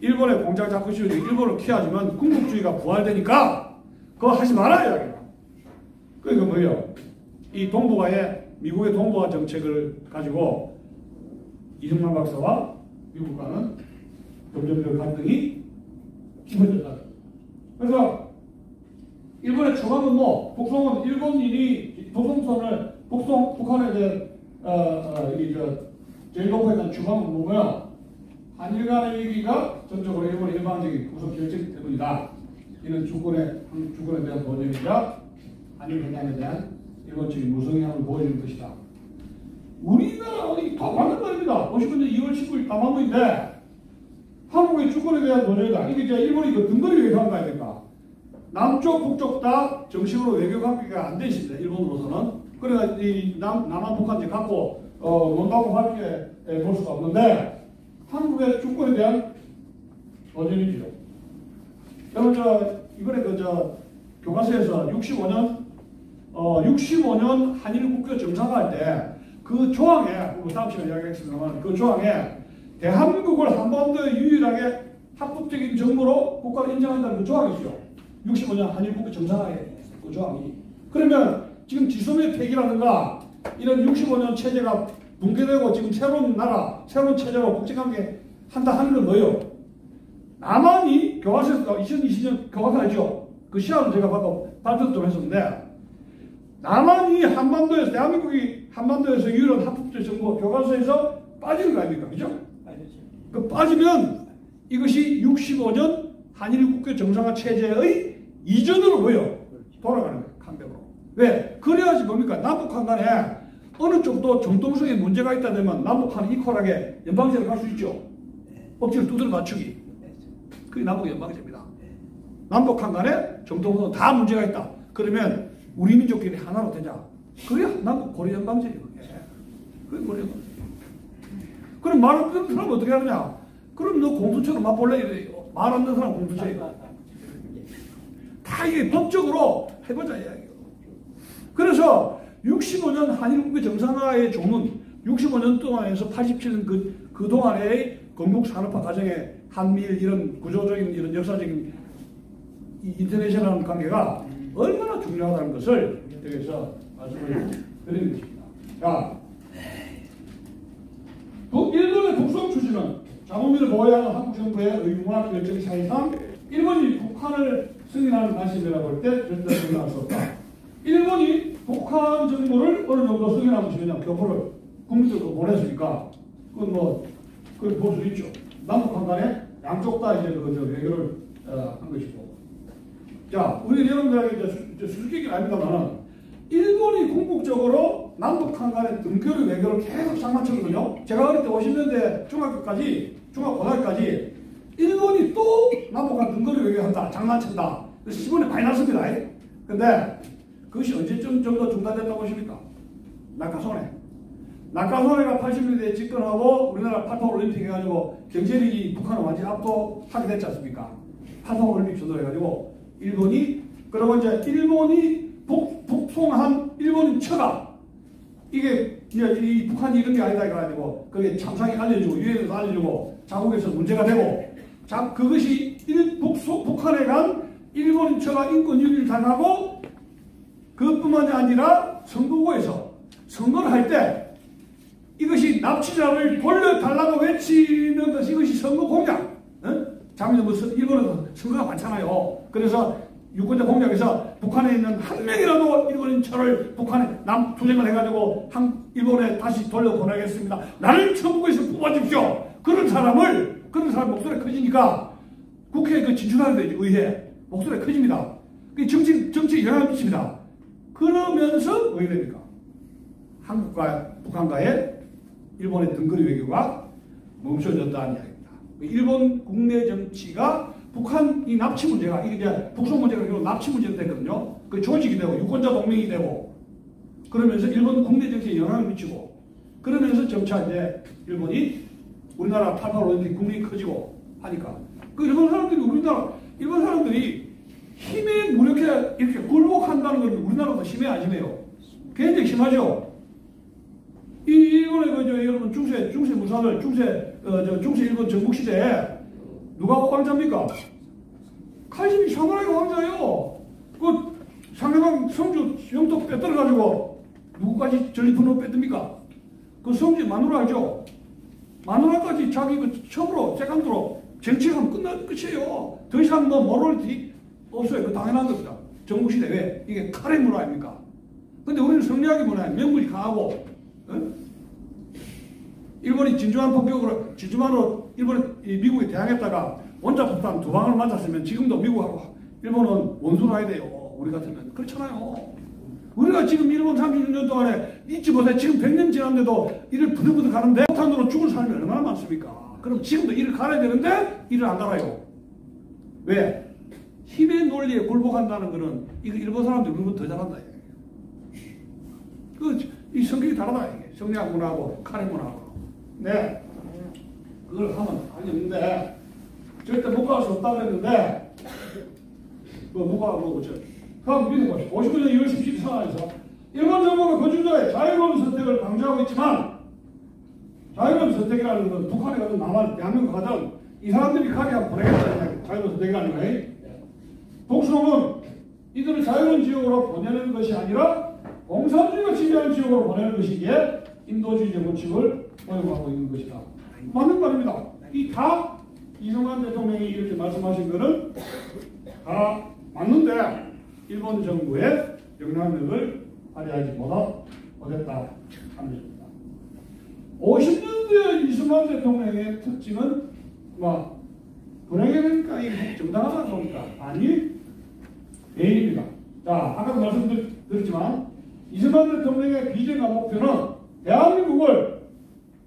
일본의 공장 자꾸 지어도 일본을 키워주면 군국주의가 부활되니까 그거 하지 마라 이야기예요. 그러니까 뭐예요? 이 동북아의 미국의 동북아 정책을 가지고 이승만 박사와 미국과는 점점 갈등이 깊어졌다. 그래서 일본의 초강은 뭐 북송은 일본인이 북한에 대한 제일 높아 있는 주방은 뭐고요? 한일 간의 위기가 전적으로 일본의 일방적인 구속 결정 때문이다. 이는 주권에 대한 도전이자 한일 회담에 대한 일본적인 무성향을 보여주는 것이다. 우리나라 다 맞는 말입니다. 59년 2월 19일 다 맞는데 한국의 주권에 대한 도전이다. 이게 이제 일본이 그 등거리 외교한 거 아닙니까? 남쪽, 북쪽 다 정식으로 외교 관계가 안 돼 있습니다. 일본으로서는. 그래서 이 남한, 북한지 갖고 논다고 밝게 볼 수가 없는데 한국의 주권에 대한 도전이죠. 여러분 이번에 교과서에서 65년 한일 국교 정상화할 때 그 조항에 다음 시간에 이야기하겠습니다만 그 조항에 대한민국을 한반도에 유일하게 합법적인 정부로 국가를 인정한다는 그 조항이 있죠. 65년 한일 국교 정상화의 그 조항이. 그러면 지금 지소미아 폐기라든가 이런 65년 체제가 붕괴되고 지금 새로운 나라, 새로운 체제로 국제관계 한다 하는 건 뭐예요? 남한이 교과서에서 2020년 교과서 알죠? 그 시험을 제가 발표 좀 했었는데 남한이 한반도에서 대한민국이 한반도에서 유일한 합법적 정부 교과서에서 빠지는 거 아닙니까? 그죠? 그 빠지면 이것이 65년 한일 국교 정상화 체제의 이전으로 뭐예요? 돌아가는 거예요. 강백으로. 왜? 그래야지 뭡니까? 남북한 간에 어느 정도 정통성에 문제가 있다 되면 남북한이 이퀄하게 연방제를 갈 수 있죠. 억지로 두드려 맞추기. 그게 남북 연방제입니다. 남북한 간에 정통성 다 문제가 있다. 그러면 우리 민족끼리 하나로 되자. 그게 남북 고려 연방제예요. 그게 고려 연방제. 그럼 말 없는 사람 어떻게 하느냐? 그럼 너 공수처로 맛볼래? 이래요. 말 없는 사람 공수처예요. 다 이게 법적으로 해보자 이야기예요. 그래서 65년 한일국교 정상화의 조문 65년 동안에서 87년 그 동안의 건국 산업화 과정에 한미일 이런 구조적인 이런 역사적인 인터내셔널 관계가 얼마나 중요하다는 것을 여기서 말씀을 드리는 것입니다. 자, 일본의 북송 추진은 자국민을 보호해야 하는 한국 정부의 의무와 결정 사실상 일본이 북한을 승인하는 관심이라고 할 때 절대 승인할 수 없다. 일본이 북한 정부를 어느 정도 승인하고 있으면 교포를 국민들로 보냈으니까 그건 뭐 그걸 볼 수 있죠. 남북한 간에 양쪽 다 이제 외교를 한 것이고. 자, 우리 여러분들에게 이제 수수께끼는 아닙니다만 일본이 궁극적으로 남북한 간의 등교류 외교를 계속 장난쳤거든요. 제가 어릴 때 50년대 중학고등학교까지 일본이 또 남북한 등거리 외교한다, 장난친다. 그래서 시간이 많이 났습니다. 근데 그것이 언제쯤 정도 중단됐다고 보십니까? 낙하소네가 80년대에 집권하고 우리나라 8.8 올림픽 해가지고 경제력이 북한을 완전히 압도하게 됐지 않습니까? 8.8 올림픽 주도해가지고 일본이 그리고 이제 일본이 북송한 일본인 처가 이게 이 북한이 이런 게 아니다 해가지고 그게 참상이 알려주고 유엔에서 알려주고 자국에서 문제가 되고 그것이 북한에 간 일본인 처가 인권 유린을 당하고 그뿐만이 아니라 선거구에서 선거를 할 때 이것이 납치자를 돌려달라고 외치는 것이 이것이 선거 공약. 작년에 일본에서 선거가 많잖아요. 그래서 유권자 공약에서 북한에 있는 한 명이라도 일본인 처를 북한에 투쟁을 해가지고 일본에 다시 돌려보내겠습니다. 나를 천국에서 뽑아주십시오. 그런 사람 목소리가 커지니까 국회에 진출하게 되죠. 의회. 목소리가 커집니다. 정치에 영향을 미칩니다. 그러면서 왜 됩니까? 한국과 북한과의 일본의 등거리 외교가 멈춰졌다는 이야기입니다. 일본 국내 정치가 북한이 납치 문제가 이게 이제 북송 문제가 아니고 납치 문제가 됐거든요. 그 조직이 되고 유권자 동맹이 되고 그러면서 일본 국내 정치에 영향을 미치고 그러면서 점차 이제 일본이 우리나라 88 올림픽 국력이 커지고 하니까 그 일본 사람들이 힘에 무력해 이렇게 굴복한다는 건 우리나라보다 심해요, 안 심해요? 굉장히 심하죠. 이 일본의 여러분 중세 무사들 중세 일본 전국 시대에 누가 왕자입니까? 칼집이 사무라이가 왕자예요. 그 상대방 성주 영토 빼들어가지고 누구까지 전리품으로 뺐습니까? 그 성주 마누라 알죠? 마누라까지 자기 그 첩으로 세간도로 정치하면 끝이에요. 더 이상 뭐 모럴 없어요. 그 당연한 겁니다. 전국 시대 왜? 이게 칼의 문화 아닙니까? 근데 우리는 성리학의 문화에 명분이 강하고 일본이 진주만으로 미국에 대항했다가 원자폭탄 2방을 맞았으면 지금도 미국하고 일본은 원수로 해야 돼요. 우리 같으면. 그렇잖아요. 우리가 지금 일본 36년 동안에 잊지 못해 지금 100년 지났는데도 이를 부들부들 가는데 폭탄으로 죽을 사람이 얼마나 많습니까? 그럼 지금도 이를 갈아야 되는데 이를 안 갈아요. 왜? 힘의 논리에 굴복한다는 거는 이거 일본 사람들이 우리보다 더 잘한다. 이 성격이 다르다. 이게. 성리학 문화하고 칼의 문화하고. 네. 그걸 하면 알겠는데 절대 못 갈 수 없다고 했는데 못 가고 그럼 믿어보시죠. 59년 2월 17일 상황에서 일본 정부가 거주자의 자유로운 선택을 강조하고 있지만 자유로운 선택이라는 건 북한이 가든 남한 대한민국 가든 이 사람들이 가게 하면 보내겠다는 자유로운 선택이라는 거예요. 독수nom은 이들을 자유로운 지역으로 보내는 것이 아니라 공산주의가 지배하는 지역으로 보내는 것이기에 인도주의적 원칙을 포용하고 있는 것이다. 맞는 말입니다. 이 다 이승만 대통령이 이렇게 말씀하신 것은 다 맞는데 일본 정부의 영향력을 발휘하지 못했다 하는 것입니다. 50년대 이승만 대통령의 특징은 불행하니까 이게 정당하다 보니까 아니 개인입니다. 자, 아까도 말씀드렸지만 이승만 대통령의 비전과 목표는 대한민국을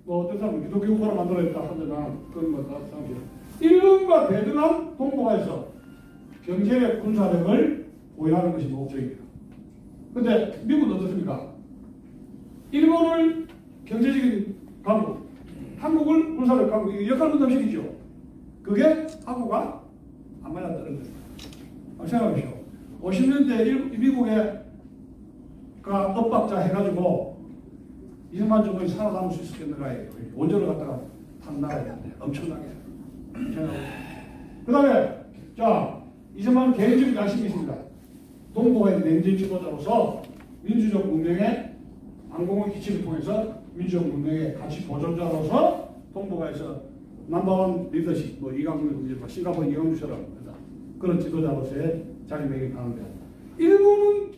어떤 사람은 기독교국가로 만들어야겠다 하더나 그런 것 같습니다. 일본과 베트남 동북아에서 경제력, 군사력을 보유하는 것이 목적입니다. 그런데 미국은 어떻습니까? 일본을 경제적인 강국, 한국을 군사력 강국, 이게 역할 분담식이죠. 그게 한국과 안 맞았다는 겁니다. 생각해보시오. 50년대 미국에 엇박자 해가지고 이승만 정권이 살아남을 수 있었겠는가 해요. 원조를 갖다가 탄나라야 되는데 엄청나게. 그 다음에 자 이승만 개인적인 양심이 있습니다. 동북아의 냉전 지도자로서 민주적 문명의 안공의 기치를 통해서 민주적 문명의 가치 보존자로서 동북아에서 넘버원 리더십, 이강주, 싱가포르 이강주처럼 그런 지도자로서의 자리매김하는데 일본은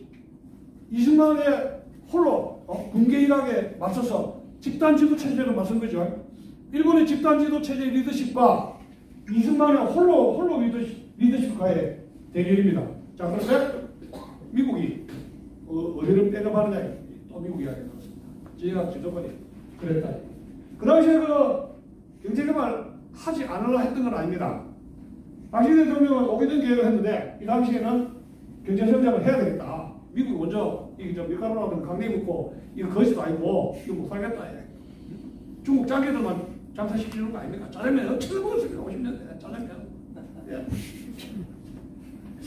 이승만의 홀로 군계 일학에 맞서서 집단 지도 체제로 맞선 거죠. 일본의 집단 지도 체제 리더십과 이승만의 홀로 리더십과의 대결입니다. 자, 그런데 미국이 어디를 빼가봤느냐? 또 미국이 이야기 나왔습니다. 지역 지도권이 그랬다. 그 당시에 경제개발 하지 않으려 했던 건 아닙니다. 당시 대통령은 오기던 계획을 했는데 이 당시에는 경제성장을 해야 되겠다. 미국이 먼저 밀가루라는 강냉이 묻고 이거 거짓도 아니고 이거 못 살겠다. 중국 짱개들만 장사시키는 거 아닙니까? 짜장면 엄청 먹었습니다. 50년대 짜장면. 예.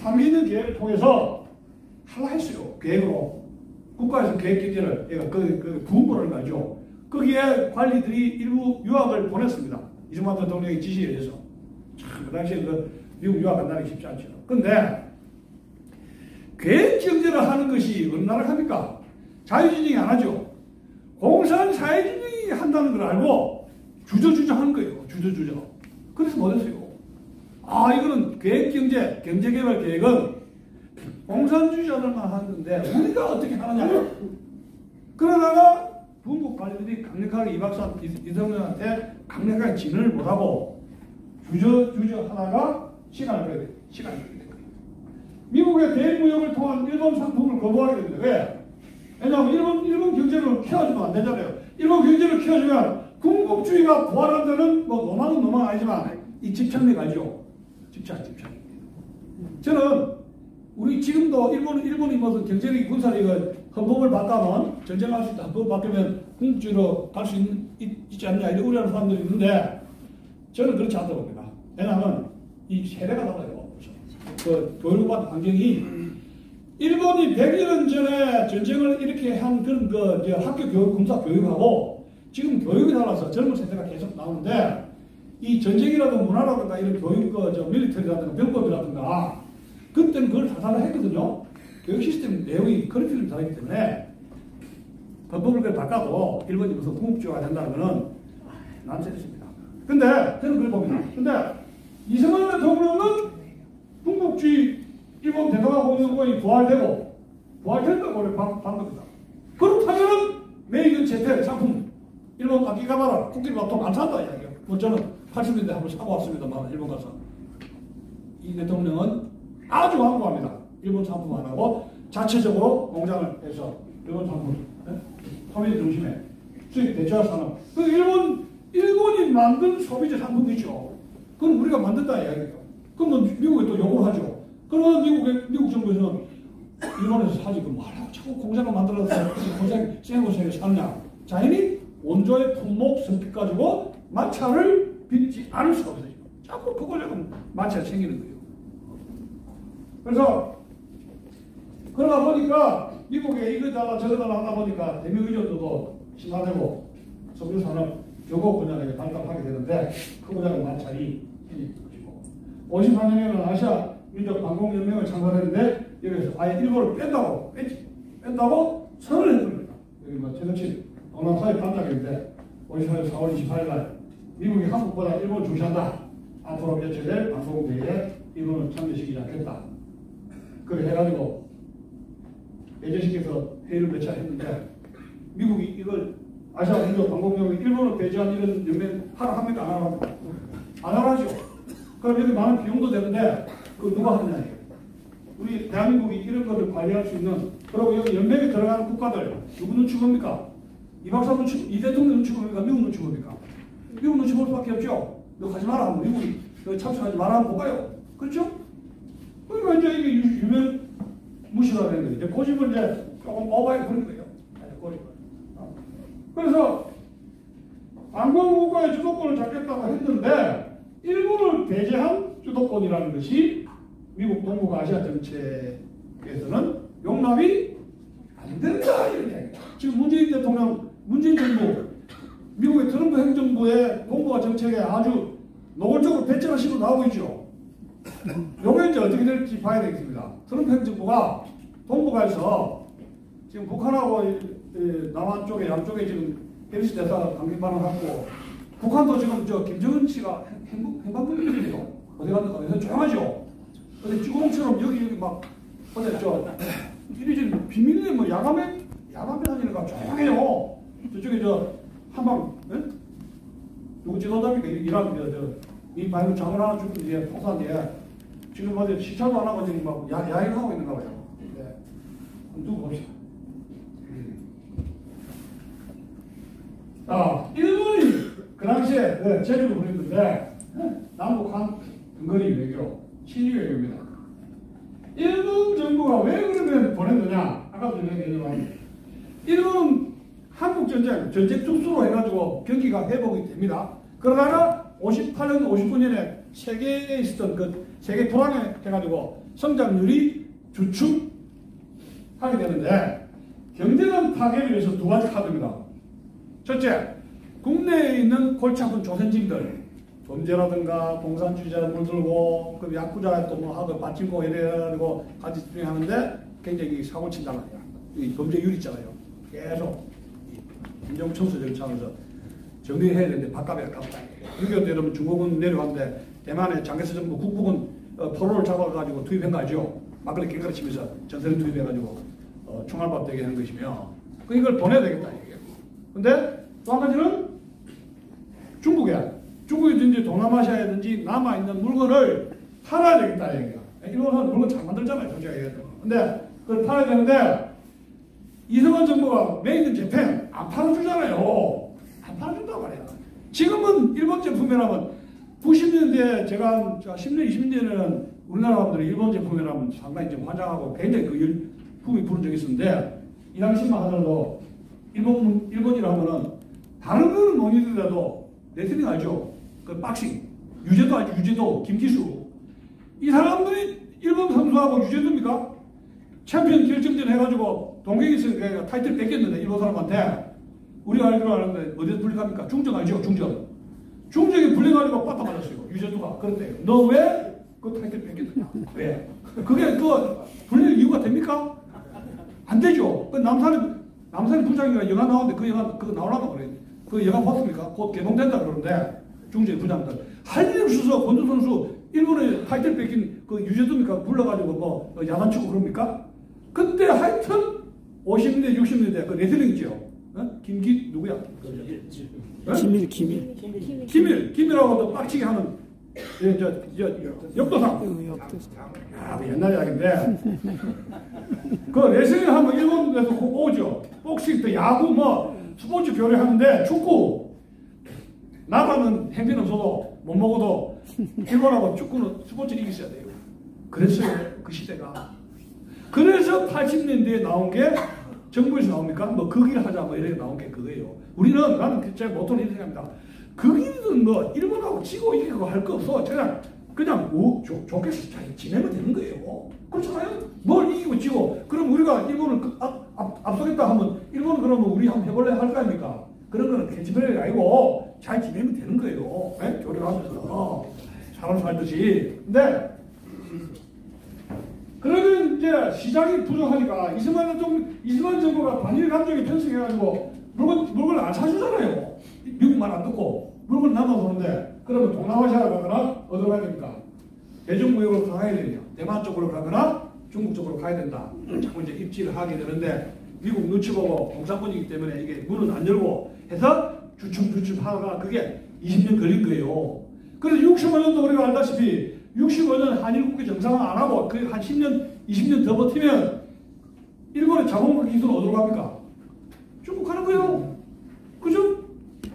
3개년 계획을 통해서 하려 했어요. 계획으로. 국가에서 계획경제를 그 부흥부라는 거 알죠? 거기에 관리들이 일부 유학을 보냈습니다. 이승만 대통령의 지시에 의해서. 참, 그 당시에 미국 유학 간다는 게 쉽지 않죠. 근데 계획경제를 하는 것이 어느 나라가 합니까? 자유진영이 안 하죠. 공산사회진영이 한다는 걸 알고 주저주저 하는 거예요. 주저주저. 그래서 못했어요. 이거는 계획경제, 경제개발 계획은 공산주의자들만 하는데 우리가 어떻게 하느냐. 그러다가 bun국 관리들이 강력하게 이 박사 이성명한테 강력하게 진언을 못하고 주저 하다가 시간을 끌게 된 거예요. 미국의 대무역을 통한 일본 상품을 거부하게 됩니다. 왜? 왜냐하면 일본 경제를 키워주면 안 되잖아요. 일본 경제를 키워주면 군국주의가 부활한다는 뭐 노망은 노망 아니지만 이 집착력 알죠? 집착. 저는 우리 지금도 일본이 무슨 경제력이 군사력이 헌법을 바꿔면 전쟁할 수 있다. 헌법을 바꾸면 군국주의로 갈 수 있지 않냐 이런 우려하는 사람들이 있는데 저는 그렇지 않다고 봅니다. 왜냐하면 이 세대가 달라요. 그 교육받은 환경이 일본이 100년 전에 전쟁을 이렇게 한 그런 그 학교 교육, 군사 교육하고 지금 교육이 달라서 젊은 세대가 계속 나오는데 이 전쟁이라든가 문화라든가 이런 교육, 밀리터리라든가 병법이라든가 그때는 그걸 다 했거든요. 교육 시스템 내용이 커리큘럼이 다르기 때문에 헌법을 바꿔도 일본이 무슨 군국주의가 된다는 거는 난센스입니다. 근데 저는 그걸 봅니다. 근데 이승만 대통령은 군국주의 일본 대통령이 부활된다고 반 겁니다. 그렇다면 메이드 재택 상품 일본 아키가바라 코끼리밥통 안 산다 이야기예요. 뭐 저는 80년대 한번 사고 왔습니다만 일본 가서 이 대통령은 아주 완고합니다. 일본 상품 안 하고 자체적으로 공장을 해서 일본 상품 소비재 중심에 수입 대체화 산업 그 일본이 만든 소비재 상품이죠. 그건 우리가 만든다 이야기예요. 그러면 미국에 또 요구를 하죠. 그러면 미국 정부에서는 일본에서 사지 그럼 하라고 자꾸 공장을 만들어서 고생 쌩고생을 사느냐. 자연히 원조의 품목 성격 가지고 마찰을 빚지 않을 수가 없어요. 자꾸 그걸 조금 마찰이 생기는 거예요. 그래서 그러다 보니까 미국에 이거다가 저거다가 하다 보니까 대미 의존도도 심화되고 석유 산업 교고 분야에 발달하게 되는데 그 분야의 마찰이 생기는 것이고 54년에는 아시아 민족 방공연맹을 창설했는데 여기서 아예 일본을 뺀다고 선언을 했습니다. 여기 뭐 최덕칠 동남사회 반장인데 54년 4월 28일 날 미국이 한국보다 일본을 중시한다. 앞으로 개최될 방공대회에 일본을 참여시키지 않겠다. 그걸 해가지고 배제시켜서 회의를 몇 차례 했는데 미국이 이걸 아시아 민족 방공연맹 일본을 배제한 이런 연맹 합니까? 안 하죠. 그럼 여기 많은 비용도 되는데 그 누가 하느냐 이거예요. 우리 대한민국이 이런 것을 관리할 수 있는 그리고 여기 연맹에 들어가는 국가들 누구 눈치 봅니까? 이 박사 눈치, 이 대통령 눈치 봅니까? 미국 눈치 봅니까? 미국 눈치 볼 수밖에 없죠. 너 가지 마라 하면 미국이 너 참석하지 마라 하면 못 가요. 그렇죠? 그러니까 이제 이게 유명 무시가 되는 거예요. 이제 고집을 이제 조금 오버해 버린 거예요. 고집을. 그래서 방공국가의 주도권을 잡겠다고 했는데 일본을 배제한 주도권이라는 것이 미국 동북아 아시아 정책에서는 용납이 안 된다 이런 얘기예요. 지금 문재인 대통령, 문재인 정부, 미국의 트럼프 행정부의 동북아 정책에 아주 노골적으로 배짱을 씌고 나오고 있죠. 요게 이제 어떻게 될지 봐야 되겠습니다. 트럼프 행정부가 동북아에서 지금 북한하고 남한 쪽에 양쪽에 지금 해리스 대사가 강경반을 하고 북한도 지금 김정은 씨가 행방불명이에요. 어디 갔는가 해서 조용하죠. 근데 찌구멍처럼 여기 막 어디 이리 비밀리에 뭐 야간에 다니는가 조용해요. 저쪽에 한방 누구 지도자입니까? 이란 이 바이브 장을 하나 주고 이제 폭사한 게 지금 어디 시차도 안 하고 지금 막 야행을 하고 있는가 봐요. 네. 누구 봅시다. 일본이 그 당시에 제주도 그랬는데 남북한 근거리 외교, 친일 외교입니다. 일본 정부가 왜 그러면 보냈느냐? 아까도 얘기했지만 일본은 한국 전쟁 특수로 해가지고 경기가 회복이 됩니다. 그러다가 58년, 59년에 세계에 있었던 그 세계 불황에 해가지고 성장률이 주춤하게 되는데 경제는 파괴를 위해서 두 가지 카드입니다. 첫째, 국내에 있는 골치 아픈 조선진들, 범죄라든가 공산주의자 물들고 그 야쿠자 또 뭐 하고 받침고 이래가지고 같이 집중하는데 굉장히 사고 친단 말이야. 이 범죄율 있잖아요. 계속 인종청소 정착하면서 정리해야 되는데 밥값이 아깝다. 6.25 때 여러분 중국은 내려왔는데 대만의 장개서 정부 국부군 포로를 잡아가지고 투입한 거 알죠? 막걸리 깽가리 치면서 전세를 투입해가지고 총알밥 되게 하는 것이며 이걸 보내야 되겠다 이게. 근데 또 한 가지는 중국이든지 동남아시아에든지 남아있는 물건을 팔아야 되겠다 얘기야. 일본은 물건 잘 만들잖아요, 솔직히 얘기해서. 근데 그걸 팔아야 되는데 이승만 정부가 메이드 인 재팬 안 팔아주잖아요. 안 팔아준단 말이야. 지금은 일본 제품이라면 90년대 제가 10년, 20년에는 우리나라 사람들이 일본 제품이라면 상당히 좀 환장하고 굉장히 그 열풍이 부른 적이 있었는데 이 당시만 하더라도 일본이라면은 다른 거는 논의더라도 레슬링 알죠? 그 박싱, 유재도 알죠? 유재도, 김기수 이 사람들이 일본 선수하고 유재도입니까? 챔피언 결정전 해가지고 동경에서 타이틀 뺏겼는데 일본 사람한테 우리가 알기로 아는데 어디서 불리합니까? 중정 알죠? 중정. 중정에 불려가지고 빠따 맞았어요. 유재도가. 그런데 너 왜 그 타이틀 뺏겼느냐? 왜? 그게 그 불릴 이유가 됩니까? 안 되죠. 그 남산의 부장이가 영화 나오는데 그 영화 그거 나오라고 그래. 그 영화 봤습니까? 곧 개봉된다 그러는데 중정의 부장들 할 일 없어서 권투 선수 일본에 타이틀 뺏긴 그 유재도입니까? 불러가지고 뭐 야단치고 그럽니까? 그때 하여튼 50년대 60년대 그 레슬링 있죠. 어? 누구야? 김일하고도 빡치게 하는 역도상. 아, 옛날 이야기인데 그 레슬링 하면 일본에서 오죠. 복싱, 또 야구, 뭐 스포츠 교류하는데 축구 나가는 행패는 없어도 못 먹어도 일본하고 축구는 스포츠를 이겼어야 돼요. 그랬어요. 그 시대가. 그래서 80년대에 나온 게 정부에서 나옵니까? 뭐 그 길 하자 뭐 이렇게 나온 게 그거예요. 나는 제 모토는 이렇게 생각합니다. 그 길은 뭐 일본하고 지고 이기고 할 거 없어. 그냥 좋게 잘 지내면 되는 거예요. 그렇잖아요? 뭘 이기고 지고 그럼 우리가 일본을 앞서겠다 하면 일본은 그러면 우리 한번 해볼래 할 거 아닙니까? 그런 거는 캐치브레이가 아니고 잘 지내면 되는 거예요. 네? 교류를 하면서 사람 살듯이. 근데 그러면 이제 시장이 부족하니까 이승만 정부가 반일 감정에 편승해가지고 물건을 안 사주잖아요. 미국 말 안 듣고 물건 남아서 오는데 그러면 동남아시아로 가거나 어디로 가야 됩니까? 대중무역으로 가야 되냐? 대만 쪽으로 가거나 중국 쪽으로 가야 된다. 자꾸 이제 입지를 하게 되는데 미국 눈치 보고 공산권이기 때문에 이게 문은 안 열고 해서 주춤주춤 하다가 그게 20년 걸린 거예요. 그래서 65년도 우리가 알다시피 65년 한일국해 정상화 안 하고 그 한 10년, 20년 더 버티면 일본의 자본과 기술은 어디로 갑니까? 중국 가는 거예요. 그죠?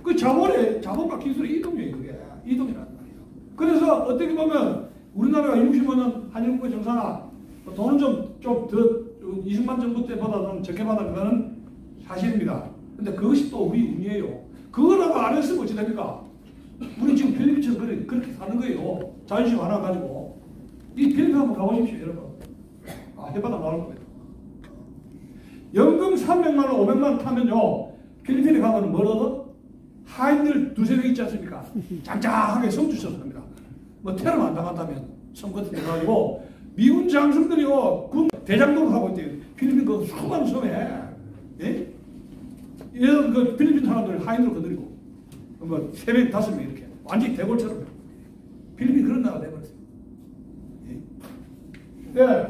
그 자본과 기술의 이동이에요. 그게 이동이라는 말이에요. 그래서 어떻게 보면 우리나라가 65년 한일국해 정상화 돈은 좀 더 이승만 정부 때보다 좀 적게 받은 거는 사실입니다. 근데 그것이 또 우리 운이에요. 그거라고 안 했으면 어찌 됩니까? 우리 지금 필리핀처럼 그렇게 사는 거예요. 자존심 하나 가지고. 이 필리핀 한번 가보십시오, 여러분. 해바다 나올 겁니다. 연금 300만 원, 500만 원 타면요. 필리핀에 가면 뭘 얻어? 하인들 두세 명 있지 않습니까? 짱짱하게 성주셔서 합니다. 뭐 테러만 안 당한다면 섬 같은 데 가지고 미군 장성들이요. 군 대장도를 하고 있대요. 필리핀 그 수많은 섬에. 예? 이런 그 필리핀 사람들 하인들 건드리고. 뭐 3명, 5명 이렇게. 완전히 대골처럼. 필리핀 그런 나라가 돼버렸어요. 예. 네.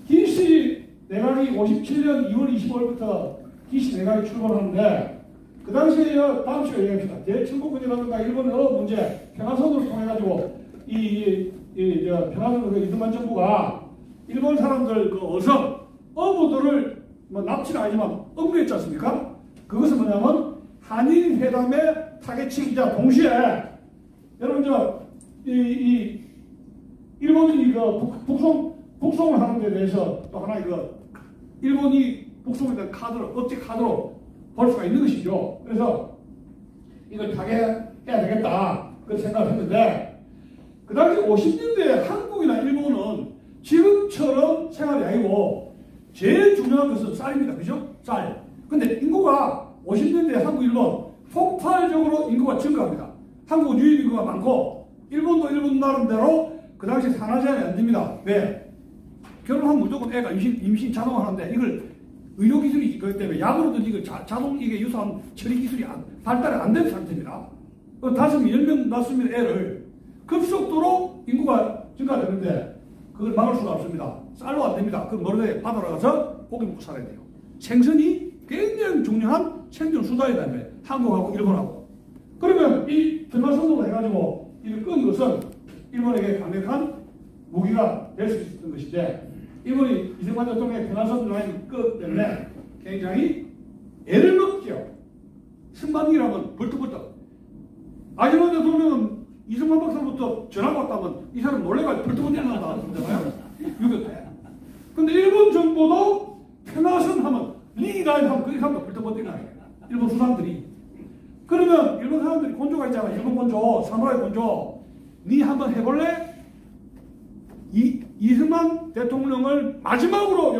기시 내각이 57년 2월 25일부터 기시 내각이 출범하는데 그 당시에 다음 시간에 얘기합시다. 대청구군이라든가 일본의 어업 문제, 평화선언을 통해가지고 평화선언 이승만 정부가 일본 사람들 그 어성, 어부들을 뭐 납치는 아니지만 억류했지 않습니까? 그것은 뭐냐면 한일 회담의 타겟치기자 동시에 여러분 일본이 북송을 하는 데 대해서 또 하나 일본이 북송에 대한 카드로 억제 카드로 볼 수가 있는 것이죠. 그래서 이걸 타겟해야 되겠다 그 생각을 했는데 그 당시 50년대에 한국이나 일본은 지금처럼 생활이 아니고 제일 중요한 것은 쌀입니다. 그죠? 쌀. 근데 인구가 50년대에 한국, 일본 폭발적으로 인구가 증가합니다. 한국은 유입 인구가 많고 일본도 일본 나름대로 그 당시 산화제한이 안 됩니다. 왜? 결혼하면 무조건 애가 임신 자동화 하는데 이걸 의료기술이 있기 때문에 약으로든 이거 자동 이게 유사한 처리 기술이 발달이 안 된 상태입니다. 5명 낳습니다. 애를. 급속도로 인구가 증가되는데 그걸 막을 수가 없습니다. 쌀로 안 됩니다. 그 뭐래 바다로 가서 고기 먹고 살아야 돼요. 생선이 굉장히 중요한 생존 수단이다. 한국하고 일본하고. 그러면 이 평화선언을 해가지고 이걸 끈 것은 일본에게 강력한 무기가 될 수 있었던 것인데 이번에 이승만 대통령의 평화선 라인 끝 때문에 굉장히 애를 먹죠. 승만이라면 벌떡벌떡. 이승만 대통령은 이승만 박사부터 전화가 왔다면 이 사람 놀래가지고 벌떡벌떡 일어난다 그러잖아요. 6.25 때. 근데 일본 정부도 평화선 하면 리라인 하면 그 사람도 벌떡벌떡 일어나요. 일본 수상들이. 그러면 일본 사람들이 곤조가 있잖아. 일본 곤조, 사무라이 곤조. 니 한번 해볼래? 이승만 대통령을 마지막으로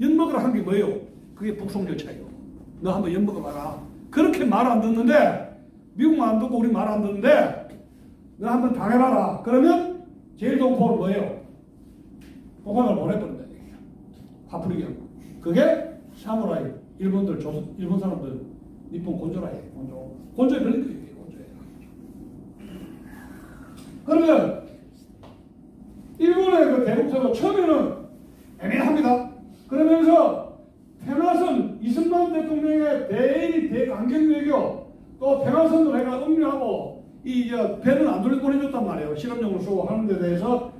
엿먹으라 한 게 뭐예요? 그게 북송 열차예요. 너 한번 엿먹어봐라. 그렇게 말 안 듣는데, 미국 말 안 듣고 우리 말 안 듣는데, 너 한번 당해봐라. 그러면 제일 좋은 포는 뭐예요? 폭탄을 보내버린다. 화풀이기 하고. 그게 사무라이, 일본 사람들, 일본 곤조라예요. 곤조에 걸린 거예요. 곤조에. 그러면 일본의 그 대북선거 처음에는 애매합니다. 그러면서 평화선 이승만 대통령의 대일 대강경 외교 또 평화선도 내가 음료하고 이 배는 안 돌려 보내줬단 말이에요. 실험용으로 쓰고 하는 데 대해서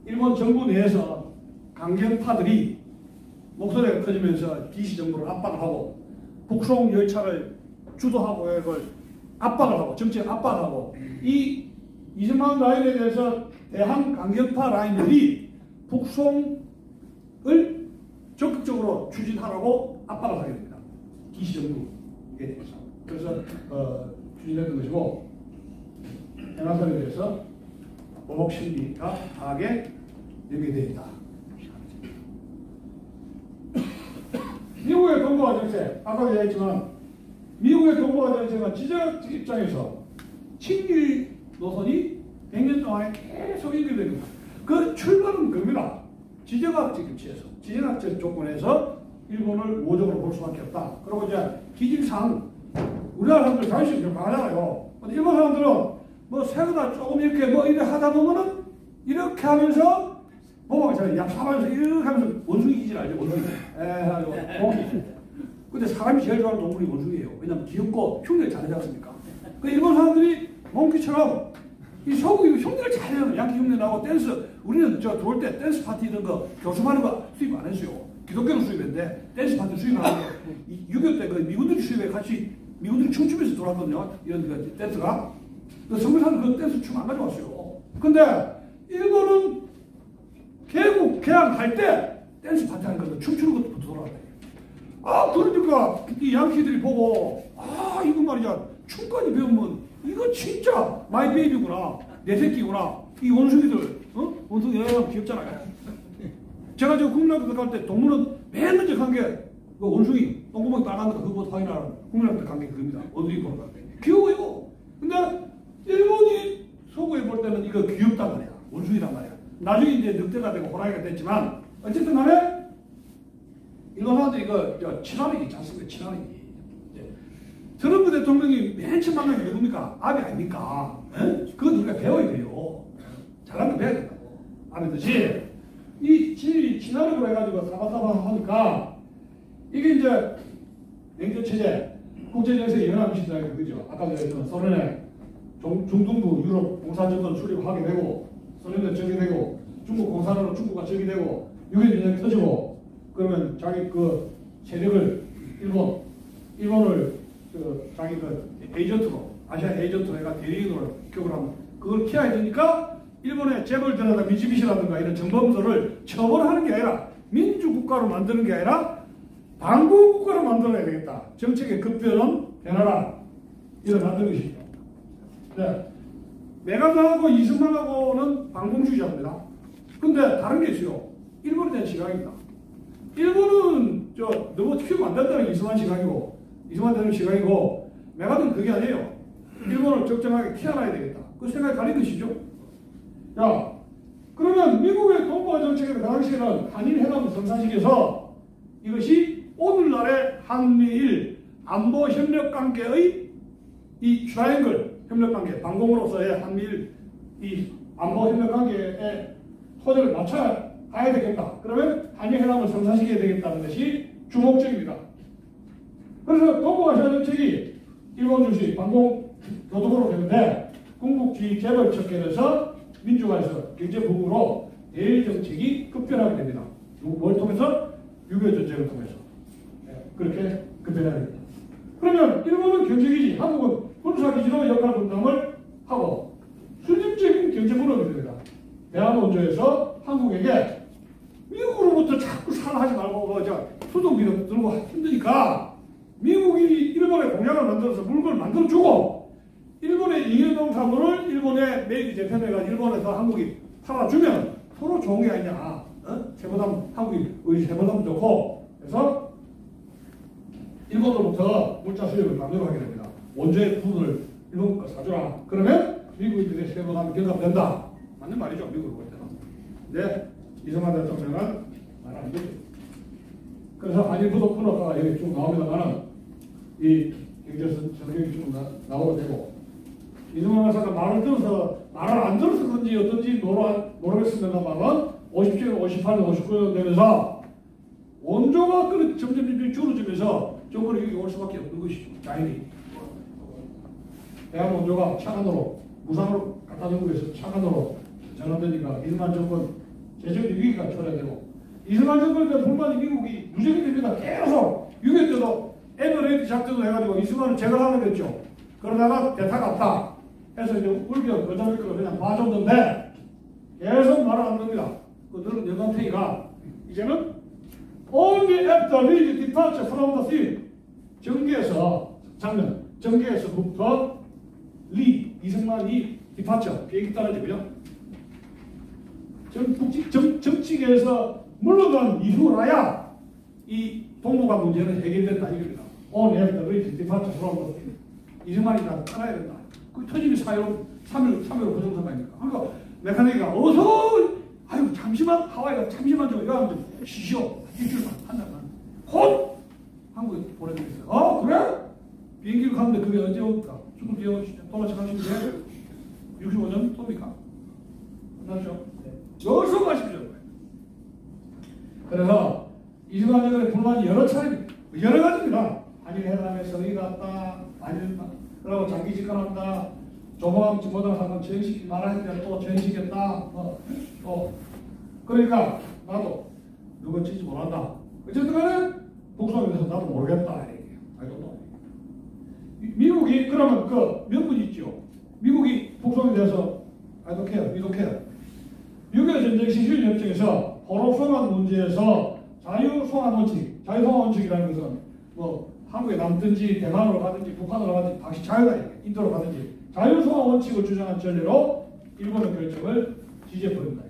일본 정부 내에서 강경파들이 목소리가 커지면서 기시 정부를 압박을 하고 북송 열차를 주도하고 이걸 압박을 하고 정치적 압박을 하고 이 이승만 라인에 대해서 대한 강경파 라인들이 북송을 적극적으로 추진하라고 압박을 하게 됩니다. 기시정부에 대해서. 그래서 추진했던 것이고 평화선에 대해서 보복 심리가 강하게 연계되어 있다. 미국의 동북아 정책, 아까 얘기했지만 미국의 동북아 정책은 지적 입장에서 친일 노선이 100년 동안에 계속 연결되는 거예요. 그 출발은 겁니다. 지정학적 입지에서, 지정학적 조건에서 일본을 우호적으로 볼 수밖에 없다. 그리고 이제 기질상 우리나라 사람들 자유식 좀 강하잖아요. 일본 사람들은 뭐 세우다 조금 이렇게 뭐 이렇게 하다 보면은 이렇게 하면서 보면 잘 얍삽하면서 이렇게 하면서 원숭이 기질 알죠? 원숭이. 고기. 근데 사람이 제일 좋아하는 동물이 원숭이에요. 왜냐면 귀엽고 흉내를 잘하지 않습니까? 그 일본 사람들이 몽키처럼 이 서구 흉내를 잘해요. 양키 흉내 나고 댄스. 우리는 저 들어올 때 댄스 파티 이런 거 교수하는 거 수입 안 했어요. 기독교는 수입했는데 댄스 파티 수입하는 게 6.25 때 그 미군들이 수입해 같이 미군들이 춤추면서 돌았거든요. 이런 그 댄스가. 그 성교사는 그 댄스 춤 안 가져왔어요. 근데 일본은 개국 개항할 때 댄스 파티 하는 거 춤추는 것부터 돌아왔다. 그러니까 이 양키들이 보고 이거 말이야 춤까지 배우면 이거 진짜 마이 베이비구나. 내 새끼구나. 이 원숭이들, 원숭이 귀엽잖아요. 제가 저 국민학교 갈 때 동물은 맨 먼저 간 게 그 원숭이, 똥구멍이 빨간 거 그거 확인하는 국민학교 간 게 그겁니다. 원숭이 보러 갈 때. 귀여워요. 근데 일본이 서구에 볼 때는 이거 귀엽단 말이야. 원숭이란 말이야. 나중에 이제 늑대가 되고 호랑이가 됐지만 어쨌든 간에 일본 사람들이 이거 친화력이 있지 않습니까? 친화력이. 트럼프 대통령이 맨 처음 만난 게 누굽니까? 아베 아닙니까? 그건 우리가 배워야 돼요. 잘하는 거 배워야 된다고. 아베듯이 이 친화력으로 해가지고 사바사바 하니까 이게 이제 냉전체제, 국제정세의 연합시대가 그죠. 아까 얘기했던 소련의 중동부 유럽 공산정권 수립하게 되고 소련도 적이 되고 중국 공산으로 중국과 적이 되고 6.25 전쟁이 터지고 그러면 자기 그 세력을 일본을 자기 그 에이전트로 아시아 에이전트로 해가 대리인으로 기억을 하면 그걸 키워야 되니까 일본의 재벌들이나 미쓰비시라든가 이런 정범들을 처벌하는 게 아니라 민주국가로 만드는 게 아니라 반공국가로 만들어야 되겠다. 정책의 급변은 변화라. 이걸 만드는 것이죠. 네. 메가드하고 이승만하고는 반공주의자입니다. 근데 다른 게 있어요. 일본에 대한 시각입니다. 일본은 너무 키우면 안 된다는 게 이승만 시각이고 이승만 대통령 시각이고 메가드는 그게 아니에요. 일본을 적정하게 키워놔야 되겠다. 그 생각이 다른 것이죠. 자, 그러면 미국의 동북아 정책의 그 당시에는 한일 회담을 성사시켜서 이것이 오늘날의 한미일 안보 협력 관계의 이 트라이앵글 협력 관계, 방공으로서의 한미일 이 안보 협력 관계의 토대를 맞춰 가야 되겠다. 그러면 한일 회담을 성사시켜야 되겠다는 것이 주목적입니다. 그래서 동북아시아 정책이 일본 중시 방공 도덕으로 되는데 궁극주의 재벌 척결에서 민주화에서 경제 부흥으로 대일 정책이 급변하게 됩니다. 뭘 통해서? 6.25 전쟁을 통해서. 그렇게 급변하게 됩니다. 그러면 일본은 경제기지, 한국은 군사기지로 역할 분담을 하고 수직적인 경제 분업이 됩니다. 대한 원조에서 한국에게 미국으로부터 자꾸 사랑하지 말고 수동비를 들고 힘드니까 미국이 일본에 공약을 만들어서 물건을 만들어주고 일본의 잉여농산물을 일본에 메이드 재편해가 일본에서 한국이 팔아주면 서로 좋은 게 아니냐. 세보담 한국이 우리 세보담 좋고 그래서 일본으로부터 물자 수입을 만들어가게 됩니다. 원조의 부분을 일본 거 사주라. 그러면 미국인들의 세보담이 경감된다. 맞는 말이죠. 미국으로 볼 때는. 근데 이승만 대통령은 말 안 되죠. 그래서 한일 부도 분업화가 여기 쭉 나옵니다만은 이 경제 성격이 쭉 나오게 되고 이승만 대통령가 말을 안 들어서 그런지 어떤지 모르겠습니다만은 57년, 58년, 59년 되면서 원조가 점점 줄어지면서 정권이 여기 올 수밖에 없는 것이죠. 자연히. 대한 원조가 창안으로 무상으로 갖다 주고 해서 창안으로 전환되니까 이승만 정권 재정 위기가 초래되고 이승만 정권에 불만이 미국이 누적이 됩니다. 계속 6.25 때도 에버레이드 작전을 해가지고 이승만을 제거하려고 했죠. 그러다가 대타가 없다 해서 이제 울겨 거자미끌로 그냥 봐줬는데 계속 말을 안 합니다. 그 너는 영감탱이가 이제는 only after Lee's departure from the field 정계에서부터 리 이승만이 디파처 비행기 따라지 그죠? 정치계에서 물러간 이후라야 이 동북아 문제는 해결된다 이겁니다. only after Lee's departure from the field 이승만이 다 떠나야 된다. 그 터짐이 3일 고정선거 아닙니까? 그러니까 메카닉이가 어서 아유 잠시만 하와이가 잠시만 좀 이거 하면 쉬시오 일주일만 한 달만 곧 한국에 보내드리겠어요. 그래? 비행기로 가는데 그게 언제 옵니까? 조금 뒤에 도망쳐가시면 돼? 65년 옵니까? 끝났죠? 여기서 가십시오. 그래서 이승만 정권의 불만이 여러 가지입니다. 한일 회담에서 의가 왔다, 그러고 장기 집권한다, 조봉암 진보당 전시키지 말아야 되는데 또 전시겠다, 그러니까 나도 누가 치지 못한다. 어쨌든 간에 복수하기 위해서 나도 모르겠다. 미국이 그러면 그 명분이 있죠. 미국이 복수하기 위해서 I don't care. 6.25 전쟁 시실 협정에서 호로 송환 문제에서 자유 송환 원칙이라는 것은 뭐 한국에 남든지 대만으로 가든지 북한으로 가든지 다시 자유다. 인도로 가든지 자유 송환 원칙을 주장한 전례로 일본의 결정을 지지해버린다.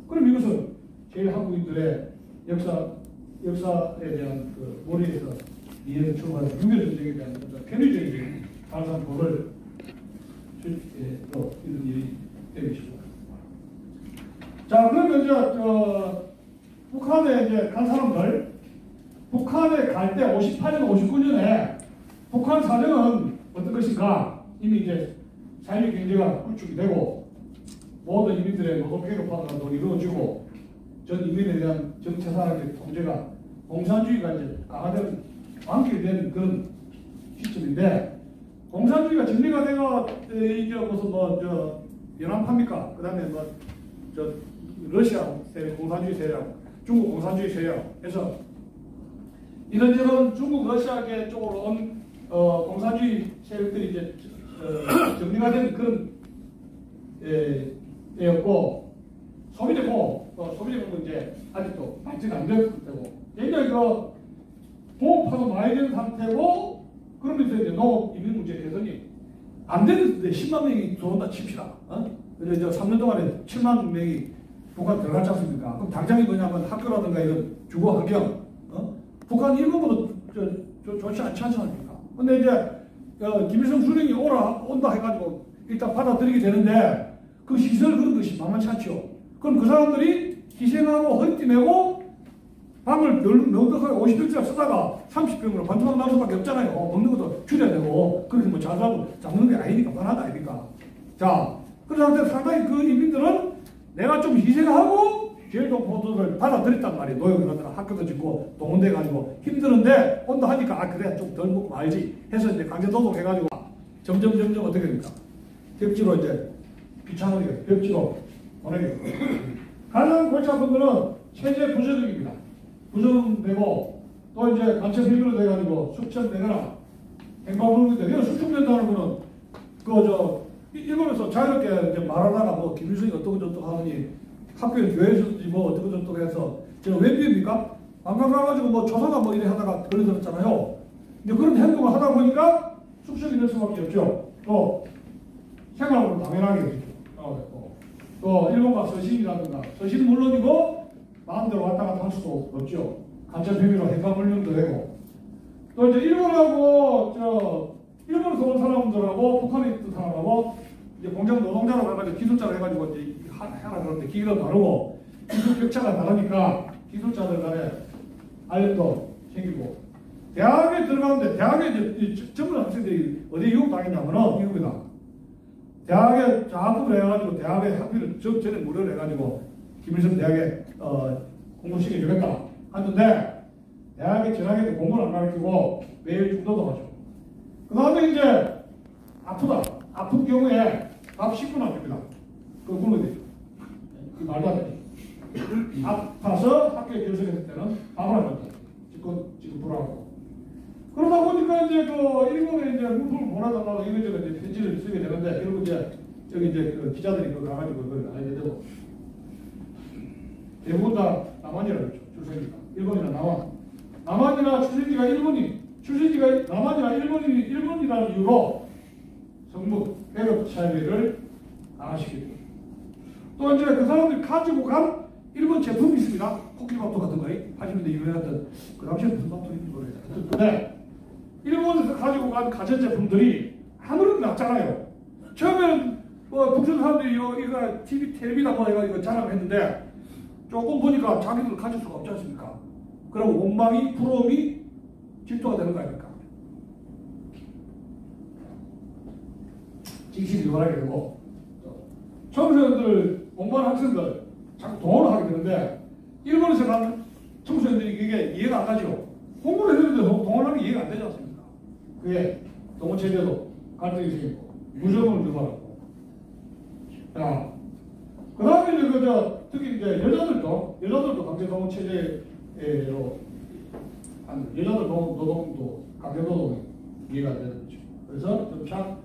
그럼 이것은 제일 한국인들의 역사에 대한 그 머리에서 이해를 출발해서 6.25 전쟁에 대한 편의적인 발상법을 또 이런 일이 되겠습니다. 자, 그러면 이제 북한에 이제 간 사람들, 북한에 갈 때 58년, 59년에 북한 사정은 어떤 것인가? 이미 이제 사회적 경제가 구축이 되고 모든 이민들의 노동계급화가 이루어지고 전 이민에 대한 정체사회적 통제가 공산주의가 이제 강화된 완결된 그런 시점인데 공산주의가 정리가 되고 이제 무슨 연합합니까? 그다음에 러시아 세력, 공산주의 세력, 중국 공산주의 세력 해서 이런저런 중국 러시아계 쪽으로 온 공산주의 세력들이 이제 정리가 된 그런 때였고 소비되고 이제 아직도 발전이 안 됐을 때고 굉장히 공업화도 많이 된 상태고 그러면서 이제 농업 이민 문제 개선이 안 되는데 10만 명이 들어온다 칩시다. 그래서 이제 3년 동안에 7만 명이 북한 들어갔지 않습니까? 그럼 당장이 뭐냐면 학교라든가 이런 주거 환경, 북한 일본보다 좋지 않지 않습니까? 근데 이제 김일성 수령이 온다 해가지고 일단 받아들이게 되는데 그 시설 그런 것이 만만치 않죠. 그럼 그 사람들이 희생하고 허리띠 내고 방을 넉넉하게 50평짜리 쓰다가 30평으로 반토막 나올 수밖에 없잖아요. 먹는 것도 줄여야 되고 그렇게 뭐 잘 살고 잡는 게 아니니까 뻔하다 아닙니까? 자, 그런 상태에서 상당히 그 인민들은 내가 좀 희생하고 제일 좋은 포도를 받아들였단 말이에요. 노역을 하더라 학교도 짓고 동원돼 가지고 힘드는데 온다 하니까 그래 좀 덜 먹고 말지 해서 이제 강제노동 해가지고 점점 어떻게 됩니까? 벽지로 이제 귀찮으니까 벽지로 보내게 가장 골치 아픈 거는 체제 부조직입니다. 부조되고 또 이제 간첩 힘으로 돼가지고 숙청되거나 행방불명이 되거나 수축된다는 거는 일본에서 자유롭게 이제 말하다가 뭐 김일성이 어떻고 저떻고 하더니 학교에 교회에서든지 뭐 어떻고 저떻고 해서 제가 웬비입니까? 관광 가가지고 뭐 조사가 뭐 이래 하다가 걸려들었잖아요. 근데 그런 행동을 하다 보니까 숙청이 될 수밖에 없죠. 또 생활로 당연하게 되죠. 또 일본과 서신이라든가 서신은 물론이고 마음대로 왔다 갔다 할 수도 없죠. 간첩 혐의로 행방불명도 되고 또 이제 일본에서 온 사람들하고 북한에 있던 사람하고 이제 공장 노동자로 가가지고 기술자로 해가지고 이제 하나 그런데 기계도 다르고 기술 격차가 다르니까 기술자들 간에 알력도 생기고 대학에 들어가는데 대학에 이제 전부 학생들이 어디 유학 다니냐면은 미국이다. 대학에 장학금을 해가지고 대학에 학비를 전에 무료로 해가지고 김일성 대학에 공부시켜 주겠다 하는데 대학에 전학에도 공부를 안 가르치고 매일 중도도 하죠. 그 다음에 이제 아프다. 아픈 경우에 밥 10분 안 줍니다. 그거 굶어야 되죠. 그 말도 안 돼. 아파서 학교에 결석했을 때는 밥을 안 줬다. 지금 불안하고. 그러다 보니까 이제 일본에 이제 문품을 보내달라고 이거저거 이제 편지를 쓰게 되는데 결국 이제 여기 이제 기자들이 그거 가가지고 그걸 안 해야 되고 대부분 다 남한이라고 했죠. 출생지가. 일본이나 남한이나 출생지가 남한이나 일본이라는 이유로 성북 배급 차이를 강화시키고 또 이제 그 사람들이 가지고 간 일본 제품이 있습니다. 포키밥도 같은 거 80년대 유행했던 그 당시에 무슨 밥도 있는지 모르겠어요. 근데 일본에서 가지고 간 가전제품들이 아무래도 낮잖아요. 처음에는 북한 사람들이 이거 텔레비다 뭐 해가지고 자랑했는데 조금 보니까 자기들 가질 수가 없지 않습니까? 그럼 원망이 부러움이 질투가 되는 거 아닙니까? 지식이 유발하게 되고 청소년들 공부하는 학생들 자꾸 동원을 하게 되는데 일본에서 가는 청소년들이 그게 이해가 안 가죠. 공부를 했는데 동원하는 게 이해가 안 되지 않습니까? 그게 동원체제도 갈등이 생기고 무정을 유발하고 그 다음에 이제 특히 이제 여자들도 강제 동원체제로 여자들 노동도 강제 노동이 이해가 안 되는 거죠. 그래서 점차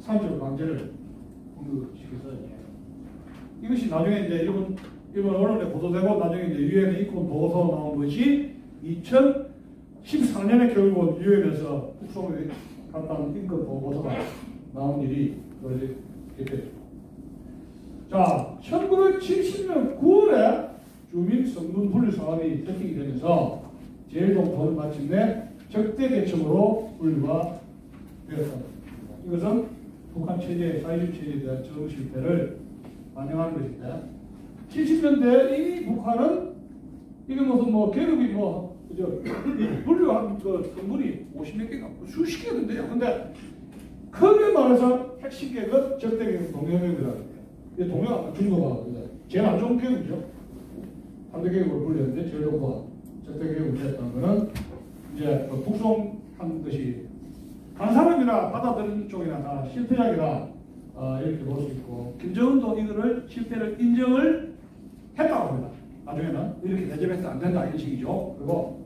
산출 강제를 공급시켜서 이것이 나중에 이제 일본 언론에 보도되고 나중에 이제 유엔의 인권 보고서 나온 것이 2014년에 결국 유엔에서 북송에 갔다는 인권 보고서가 나온 일이 이렇게 자 1970년 9월에 주민 성분 분류 사업이 채택이 되면서 제일동포는 마침내 적대 계층으로 분류가 되었습니다. 이것은 북한 체제의 사회주의 체제에 대한 정 실패를 반영하는 것인데 70년대 이미 북한은 이게 무슨 계급이 분류한 성분이 50몇 개가 수십 개가 된대요. 근데 크게 말해서 핵심 계급, 적대 계급, 동료계급이라는 거예요. 이게 동료가 중도가 제일 안 좋은 계급이죠. 3대 계급으로 분류했는데 제일 좋은 거 적대 계급을 했다는 거는 이제 북송한 것이 한 사람이나 받아들이는 쪽이나 다 실패작이다 이렇게 볼 수 있고 김정은도 이거를 실패를 인정을 했다고 합니다. 나중에는 이렇게 대접해서 안 된다 이런 식이죠. 그리고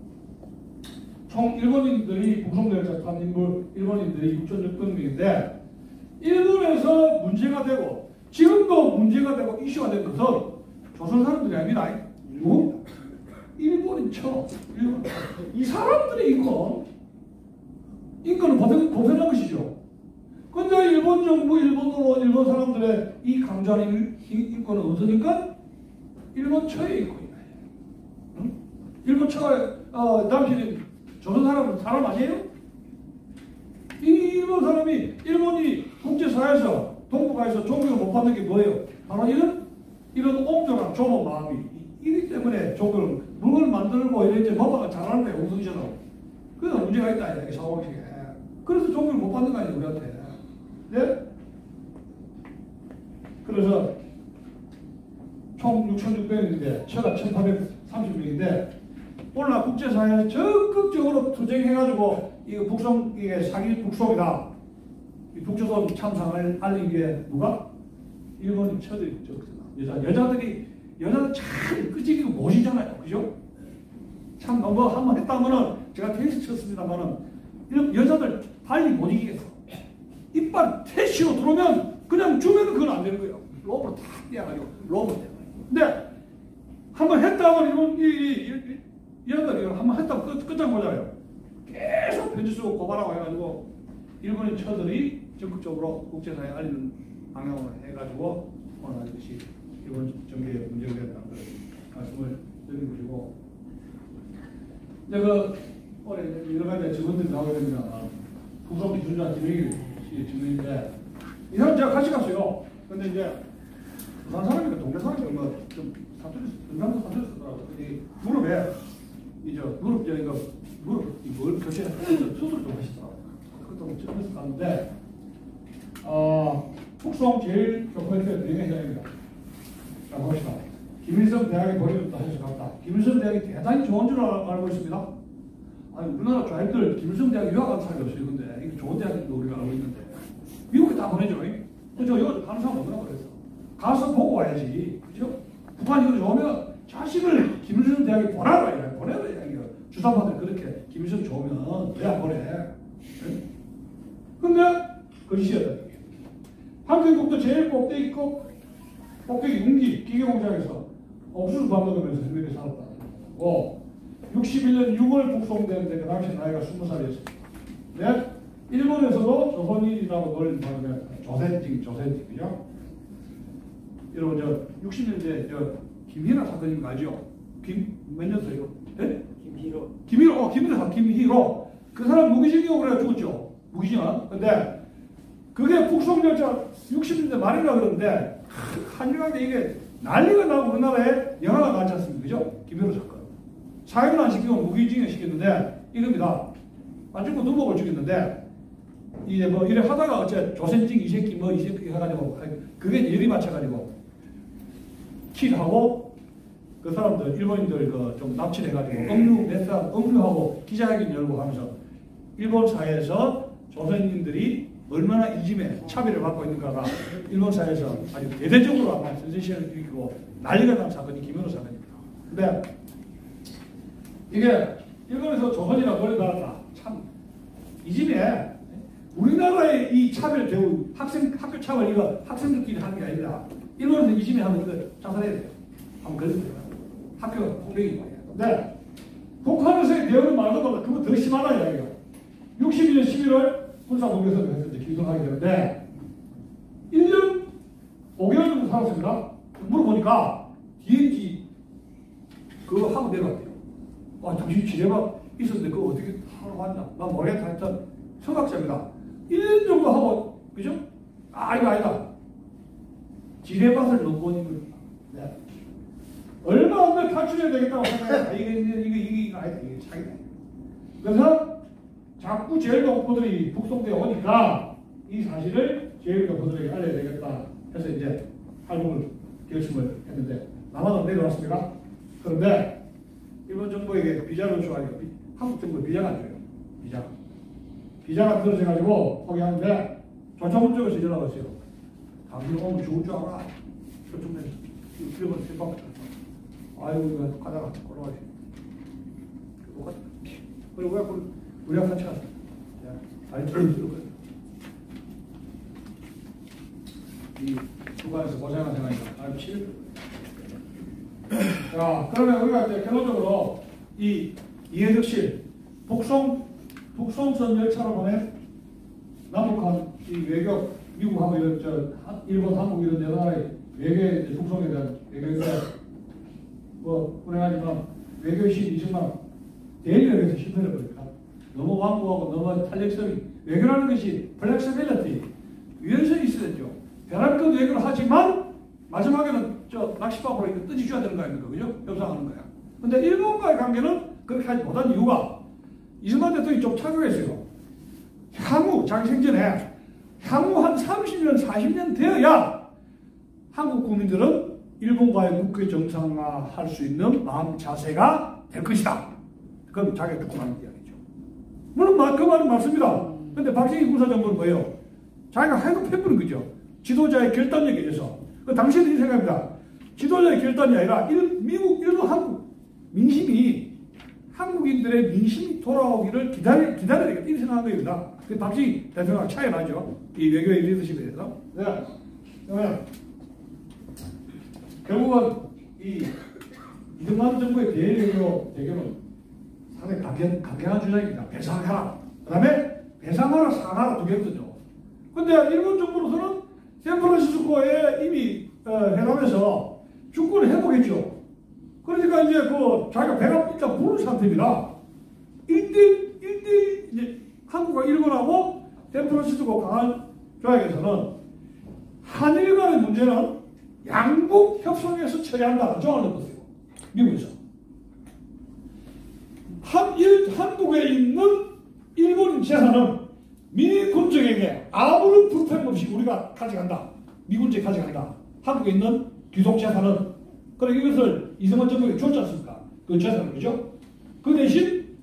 총 일본인들이 북송대를 작성한 일본인들이 6,600명인데 일본에서 문제가 되고 지금도 문제가 되고 이슈가 된 것은 조선 사람들이 아닙니다. 누구? 일본인 일본. 이 사람들의 인권은 보편한 것이죠. 근데 일본 정부, 일본 사람들의 이 강조하는 인권은 어디니까? 일본 처의 인권이다. 응? 일본 처의, 당신이 조선 사람 아니에요? 이 일본 사람이, 일본이 국제사회에서, 동북아에서 존경을 못 받는 게 뭐예요? 바로 이런 옹졸한 좁은 마음이 이기 때문에 존경을, 물건을 만들고 이제 뭐가 잘하는 거예요, 우승처럼. 그래서 문제가 있다, 이렇게 사고방식에. 그래서 존경을 못 받는 거 아니에요, 우리한테. 네? 그래서 총 6,600명인데, 처가 1,830명인데, 오늘날 국제사회에서 적극적으로 투쟁해가지고, 이게 사기 북송이다. 이 북조선 참상을 알린 게 누가? 일본인 처들이 적습니다. 여자들이 여자들 참 끄지기고 못이잖아요. 그죠? 참, 뭐, 한번 했다면은, 제가 테니스 쳤습니다만은, 이런 여자들 빨리 못 이기겠어. 이빨 태시로 들어오면, 그냥 주면은 그건 안 되는 거예요. 로브로 탁 떼어가지고, 로브로 떼어가지고. 근데, 한번 했다면, 이 여자들 이걸 한번 했다면 끝장보잖아요. 계속 편지 쓰고 고발하고 해가지고, 일본인 처들이 적극적으로 국제사회에 알리는 방향으로 해가지고, 오늘 이것이 일본 정계에 문제가 됐다는 걸 말씀을 드린 것이고, 이제 올해 여러 가지 직원들이 나오게 됩니다. 국성 기술자 김영일 씨 증인인데, 이 사람 제가 같이 갔어요. 근데 이제, 부산 사람이니까 동네 사람이니까 좀 사투리, 은강도 사투리 쓰더라고요. 무릎에, 무릎 교체해서 수술 좀 하시더라고요. 그것도 처음에서 갔는데, 북송 제일 조건표의 대행회장입니다. 자, 봅시다. 김일성 대학에 보내줬다 해서 갔다. 김일성 대학이 대단히 좋은 줄 알고 있습니다. 아니, 우리나라 좌익들 김일성 대학에 유학한 사람이 없어요. 근데 이게 좋은 대학인데 우리가 알고 있는데. 미국에 다 보내죠. 그죠? 여기 가는 사람 없나 그래서. 가서 보고 와야지. 그죠? 북한이 이거 좋으면 자식을 김일성 대학에 보내라. 보내라. 주사파들 그렇게 김일성 좋으면 왜 안 보내? 근데 거짓이었다. 한국국도 제일 꼭대기 웅기 기계공장에서 옥수수 밥 먹으면서 힘들게 살았다. 61년 6월 북송되는데 그 당시 나이가 20살이었습니다. 네? 일본에서도 조선인이라고 놀린 사람이 조센징, 그죠? 여러분, 60년대 김희라 사건님 알죠? 몇 년도예요? 네? 김희로. 그 사람 무기징역으로 해서 죽었죠. 무기징역. 근데 그게 북송열차 60년대 말이라 그러는데 한일관계 이게 난리가 나고 우리나라에 영화가 나왔지 않습니까? 그죠? 김희로 사건. 사형은 안 시키고 무기징역 시켰는데 이겁니다. 안 죽고 누목을 죽였는데 이제 뭐 이래 하다가 어째 조센징 이 새끼 해가지고 그게 열이 맞춰가지고 킬하고 그 사람들 일본인들 좀 납치를 해가지고 억류하고 기자회견 열고 하면서 일본 사회에서 조선인들이 얼마나 이짐에 차별을 받고 있는가가 일본 사회에서 아주 대대적으로 아마 센세이션을 일으키고 난리가 난 사건이 김현우 사건입니다. 근데 이게 일본에서 조선이라고 놀려달았다. 참 이짐에 우리나라의 이 차별 대우 학교 차별 이거 학생들끼리 하는 게 아닙니다. 일본에서 이짐에 하면 이거 자살해야 돼요. 한번 걸리면 학교가 폭력이 말이야. 근데 북한에서의 대우는 말도 못해. 그거 더 심하다 이야기가. 62년 11월 군사공개선을 했을 때 기소하게 되는데 1년 5개월 정도 살았습니다. 물어보니까 DNG 그거 하고 내려왔대요. 당신 지뢰가 있었는데 그거 어떻게 하러 왔냐? 난 모르겠다. 하여튼 석학자입니다. 1년 정도 하고, 그죠? 이거 아니다. 지뢰밭을 넘보는 겁니다. 네. 얼마 안 돼 탈출해야 되겠다고 생각해. 이게 아니다. 이게 차이다. 그래서 자꾸 제일교포들이 북송되어 오니까 이 사실을 제일교포들에게 알려야 되겠다 해서 이제 탈북을 결심을 했는데 남한으로 내려왔습니다. 그런데 일본 정부에게 비자를 요청하니까 한국 정부에 비자가 안 줘요. 비자가 떨어져가지고 포기하는데 조총훈 쪽에서 연락 왔어요. 당신 오면 좋을 줄 알아. 저쪽에 일본 생각. 아이고 이거 가다가 걸어가지. 그리고 우리가 같이 갔어. 아니 이 주관에서 고생한 생각이니까 아주 싫을. 자, 그러면 우리가 이제 결론적으로 이 이해득실 북송선 열차로 보낸 남북한 이 외교 미국하고 이런 일본, 한국 이런 여러 나라의 외교의 북송에 대한 외교인데 뭐 불행하지만 외교신 이승만 대외에서 실패를 버립니다. 너무 완고하고 너무 탄력성이 외교라는 것이 플렉시빌리티 유연성이 있어야 되죠. 벼랑끝 외교를 하지만 마지막에는 낚시밥으로 이거 뜯어줘야 되는 거 아닙니까? 그죠? 협상하는 거야. 근데 일본과의 관계는 그렇게 하지 못한 이유가 이승만 대통령이 좀 착각했어요. 향후 자기 생전에 향후 한 30년, 40년 되어야 한국 국민들은 일본과의 국교 정상화할 수 있는 마음 자세가 될 것이다. 그건 자기가 듣고 가는 이야기죠. 물론 그 말은 맞습니다. 근데 박정희 군사정부는 뭐예요? 자기가 해급해버린 거죠. 지도자의 결단력에 의해서. 당신들이 생각합니다. 지도자의 결단이 아니라 미국 일부 한국 민심이 한국인들의 민심이 돌아오기를 기다려야 되겠다 이렇게 생각한 겁니다. 그 박정희 대통령과 차이 나죠. 이 외교의 리더십에 대해서. 네. 그러면 결국은 이 이승만 정부의 대외외교 대결은 상당히 강경한 주장입니다. 배상하라. 그 다음에 배상하라, 상하라 두 개거든요. 근데 일본 정부로서는 샌프란시스코에 이미 회담에서 주권을 회복했죠. 그러니까 이제 자기가 배가 일단 부른 상태입니다. 1대1 이제 한국과 일본하고 샌프란시스코 강한 조약에서는 한일 간의 문제는 양국 협상에서 처리한다는 조항을 넣었어요. 미국에서. 한국에 있는 일본 재산은 미군적에게 아무런 불평 없이 우리가 가져간다. 미군적에 가져간다. 한국에 있는 귀속 재산은. 그래 이것을 이승만 정부에 줬지 않습니까? 그 재산은 그죠? 그 대신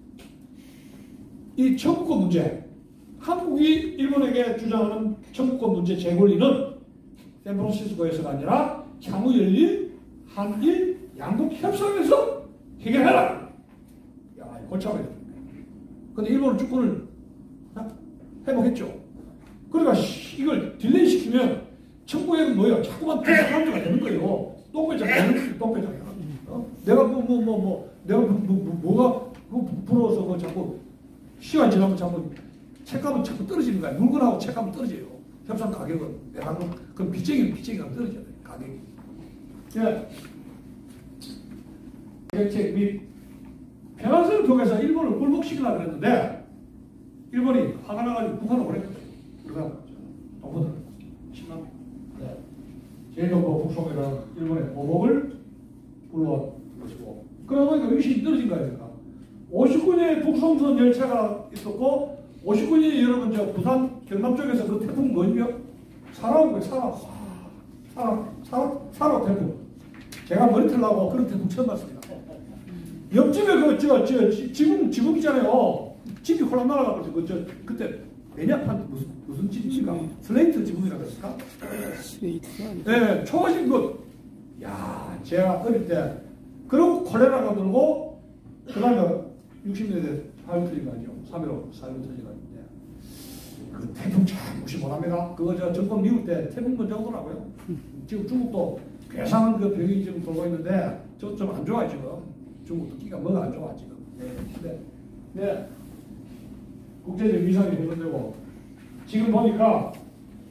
이 청구권 문제, 한국이 일본에게 주장하는 청구권 문제 재권리는 샌프란시스코에서가 아니라 향후 열린 한일 양국 협상에서 해결해라. 야, 골치 아파요. 근데 일본은 주권을 회복했죠. 그러니까 이걸 딜레이 시키면 청구액은 뭐예요? 자꾸만 배상한다가 되는 거예요. 똥배장, 똥배장. 내가 내가 뭐가 부러워서 자꾸 시간 지나면 자꾸 책값은 자꾸 떨어지는 거야. 물건하고 책값은 떨어져요. 협상 가격은 내가 그럼 빚쟁이가 떨어져요. 가격이. 예. 대책 및 평화선을 통해서 일본을 굴복시키려고 했는데 일본이 화가 나가지고 북한을 보냈거든요. 그래서 동포들 10만 명. 네. 제일동포 북송이라는 일본의 보복을 불러온 것이고 그러다 보니까 위신이 떨어진 거 아닙니까? 59년에 북송선 열차가 있었고 59년에 여러분 저 부산 경남 쪽에서 그 태풍 뭐죠? 사라온 거예요. 사라 태풍. 제가 머리털 나고 그런 태풍 처음 봤습니다. 옆집에 지붕 있잖아요. 집이 홀랑 날아가고 그때 매니아판 무슨 집입니까? 슬레이트 지붕이라고 했을까? 스레이트. 네, 초가신 것. 야, 제가 어릴 때 그리고 콜레라가 들고 그 다음에 60년대 4.16 터진 거 아니죠? 3.15 터진 거 아닌데 그 태풍 참 무시 못합니다. 그거 저 정권 미국 때 태풍 먼저 오더라고요. 지금 중국도 괴상한 그 병이 지금 돌고 있는데 저 좀 안 좋아요 지금. 중국도 끼가 뭐가 안 좋아 지금. 네. 국제적 위상이 훼손되고 지금 보니까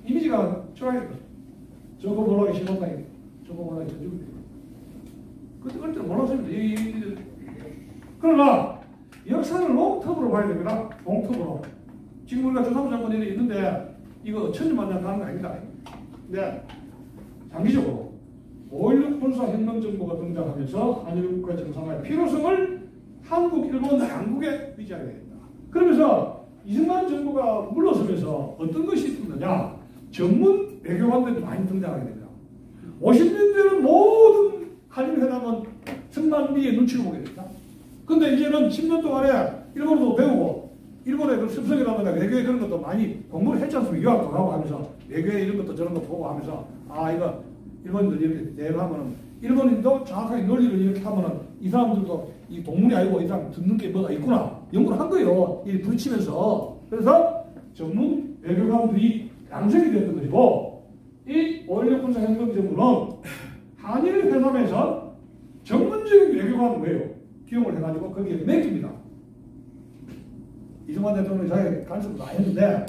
이미지가 좋아요. 저거 몰라기 싫었다. 저거 몰라기 전주입니다. 그때 어릴 때 몰랐습니다. 그러나 역사를 롱텀으로 봐야 됩니다. 롱텀으로. 지금 우리가 조사부 장관이 있는데 이거 천년만년 가는 거 아닙니다. 네. 장기적으로 5.16 군사혁명정부가 등장하면서 한일국가 정상화의 필요성을 한국, 일본, 양국에 위지하게 됩니다. 그러면서 이승만 정부가 물러서면서 어떤 것이 있느냐? 전문 외교관들이 많이 등장하게 됩니다. 50년대는 모든 한일회담은 승만리의 눈치를 보게 됩니다. 근데 이제는 10년 동안에 일본어도 배우고 일본의 그 습성이라든가 외교의 그런 것도 많이 공부를 했지 않습니까? 유학도 가고 하면서 외교의 이런 것도 저런 거 보고 하면서 이거 일본인들 이렇게 대응하면은 일본인도 정확하게 논리를 이렇게 하면은 이 사람들도 이 동문이 아니고 이 사람 듣는 게 뭐가 있구나 연구를 한 거예요. 이 부딪히면서. 그래서 전문 외교관들이 양성이 됐던 것이고 이 5.16 군사혁명정부는 한일 회담에서 전문적인 외교관은 뭐예요? 기용을 해가지고 거기에 맡깁니다. 이승만 대통령이 자기 간섭을 많이 했는데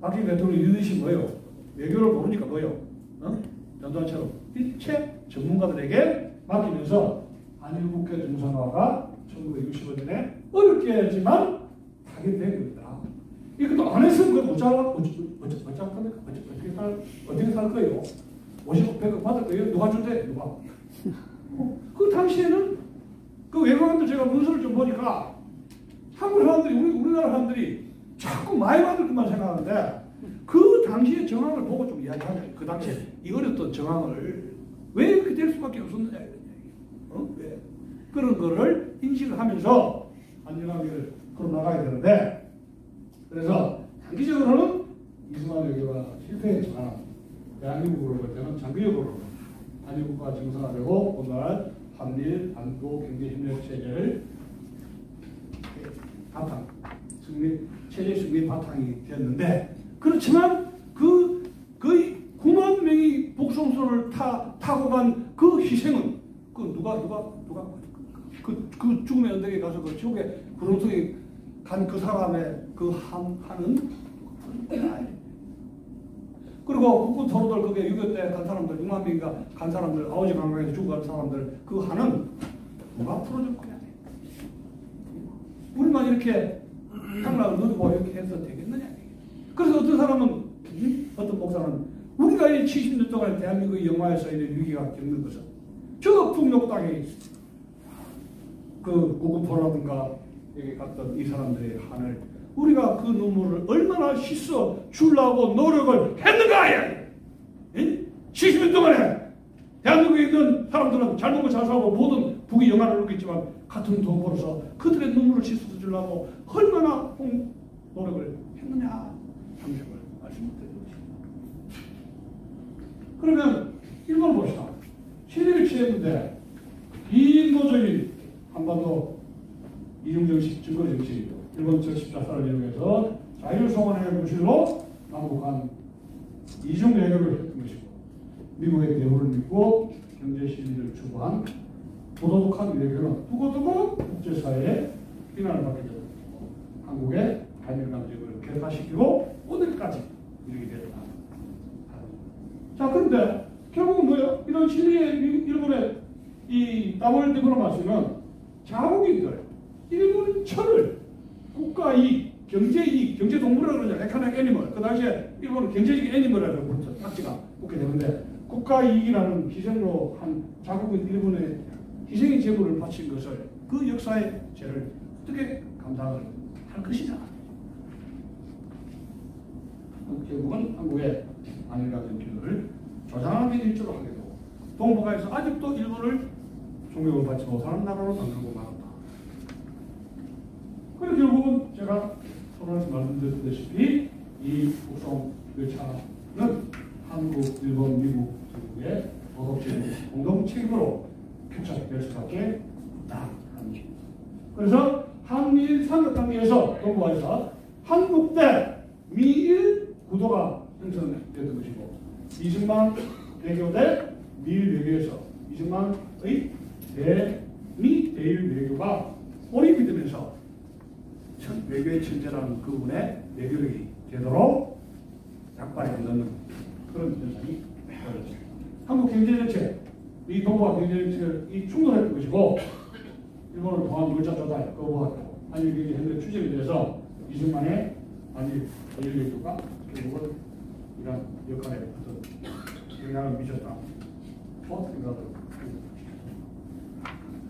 박정희 대통령이 이르듯이 뭐예요? 외교를 모르니까 뭐예요? 전두환처럼 일체 전문가들에게 맡기면서 한일국해 정상화가 1965년에 어렵게지만 하게 된 겁니다. 이것도 안 했으면 그거 어떻게 살 거예요? 50억, 100억 받을 거예요? 누가 준대? 누가? 그 당시에는 그 외교관들 제가 문서를 좀 보니까 한국 사람들이 우리나라 사람들이 자꾸 많이 받을 것만 생각하는데 그 당시의 정황을 보고 좀 이야기하죠. 그 당시에 이 어렸던 정황을 왜 이렇게 될 수밖에 없었느냐 이런 얘기. 왜? 그런 거를 인식을 하면서 안전하게 걸어나가야 되는데 그래서 단기적으로는 이승만 외교가 실패했지만 대한민국으로 볼 때는 장기적으로 한일국가 정상화되고 오늘날 한일 한국 경제협력 체제를 바탕 체제 승리 바탕이 됐는데 그렇지만 거의 9만 명이 북송선을 타고 간 그 희생은 누가 그 죽음의 언덕에 가서 그 지옥에 구름속에 간 그 사람의 그 한은 그리고 국군 토로들 그게 6.25 때 간 사람들 6만 명인가 간 사람들 아오지 강강에서 죽어간 사람들 그 한은 누가 풀어줄 거냐. 우리만 이렇게 장락을 누리고 이렇게 해서 되겠느냐. 그래서 어떤 사람은 어떤 목사는 우리가 이 70년 동안 대한민국의 영화에서 이런 위기가 겪는 것은 저 북녘 땅에 그 구구포라든가 여기 갔던 이 사람들의 한을 우리가 그 눈물을 얼마나 씻어 주려고 노력을 했는가. 70년 동안에 대한민국에 있는 사람들은 잘 먹고 잘 살고 모든 북이 영화를 느꼈지만 같은 돈 벌어서 그들의 눈물을 씻어 주려고 얼마나 노력을 했느냐 함식을 말씀드리고 있습니다. 그러면 일본을 봅시다. 시리를 취했는데 비인도적인 한반도 이중정식 증거정치 일본 적십자사를 이용해서 자율송환의 구실로 남북한 이중 외교를 했던 것이고 미국의 대우를 믿고 경제 시위를 추구한 부도덕한 외교는 두고두고 국제사회에 비난을 받게 되고 한국의 한일 관계를 격화시키고 오늘까지 이르게 됐다. 자, 그런데 결국은 뭐예요? 이런 시리의 일본의 이 더블 디플로마시는 자국인들 일본처를 국가이익, 경제이익, 경제동물이라고 그러죠. 에코노믹 애니멀. 그 당시에 일본은 경제적 애니멀이라고 부르죠. 딱지가 붙게 되는데 국가이익이라는 희생으로 한 자국인 일본의 희생의 재물을 바친 것을 그 역사의 죄를 어떻게 감당을 할 것이냐. 결국은 한국의 한일관계 기술을 조장하게 일조로 하게 되고 동북아에서 아직도 일본을 존경을 받지 못하는 나라로 만들고 말았다. 그래서 결국은 제가 초반에서 말씀드렸다시피 이 북송 열차는 한국, 일본, 미국, 중국의 도덕적 공동 책임으로 교착될 수밖에 없다. 그래서 한미일 삼각관계에서 동북아에서 한국 대 미일 구도가 형성됐던 것이고 이승만 외교 대 미일 외교에서 이승만의 대미 대일 외교가 오립이 되면서 외교의 천재라는 그분의 외교력이 제대로 약발이 안 되는 그런 현상이 벌어졌습니다. 한국 경제정책, 이 동북아 경제정책을 충돌했던 것이고 일본을 통한 물자 조달 거부하고 한일 경제 협력 추진에 대해서 이승만의 한일 대일 외교가 결국은 이런 역할에 어떤 영향을 미쳤다. 어떻게 생각하세요?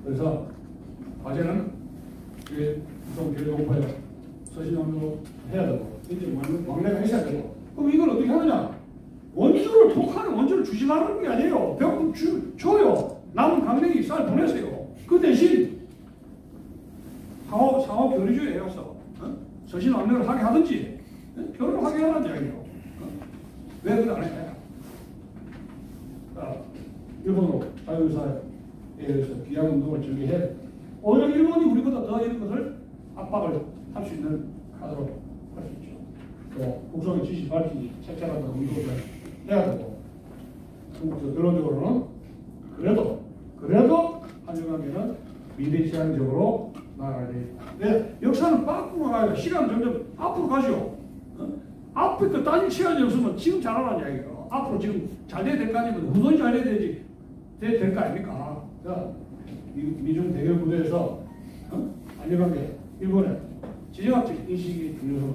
그래서 과제는 우선 교육공부에 서신형으로 해야 되고 이제 왕래가 있어야 되고 그럼 이걸 어떻게 하느냐? 원주를 북한은 원주를 주지 말라는 게 아니에요. 배고픔 줘요. 남은 강냉이 쌀 보내세요. 그 대신 상호 교류주의에 가서 서신 왕래를 하게 하든지 결혼을 하게 하라는 이야기예요. 왜 그걸 안 해요? 일본으로 자유사회에 의해서 귀환운동을 전개해 오히려 일본이 우리보다 더 이런 것을 압박을 할 수 있는 카드로 할 수 있죠. 또 국정의 지시 밝히기 체결한다고 운동을 해야 되고 결론적으로는 그래도 한일 관계는 미래지향적으로 나아가야 돼. 역사는 바꾸고 가야 시간은 점점 앞으로 가죠. 앞에 그 따질 시간이 없으면 지금 잘하라는 이야기예요. 앞으로 지금 잘 돼야 될 거 아니면 후손이 잘 돼야 되지 될 거 아닙니까? 그러니까 미중 대결 구도에서 한일관계 일본의 지정학적 인식의 중요성을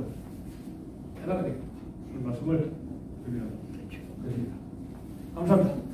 해나가야 되겠다. 이런 말씀을 드리는 것입니다. 감사합니다.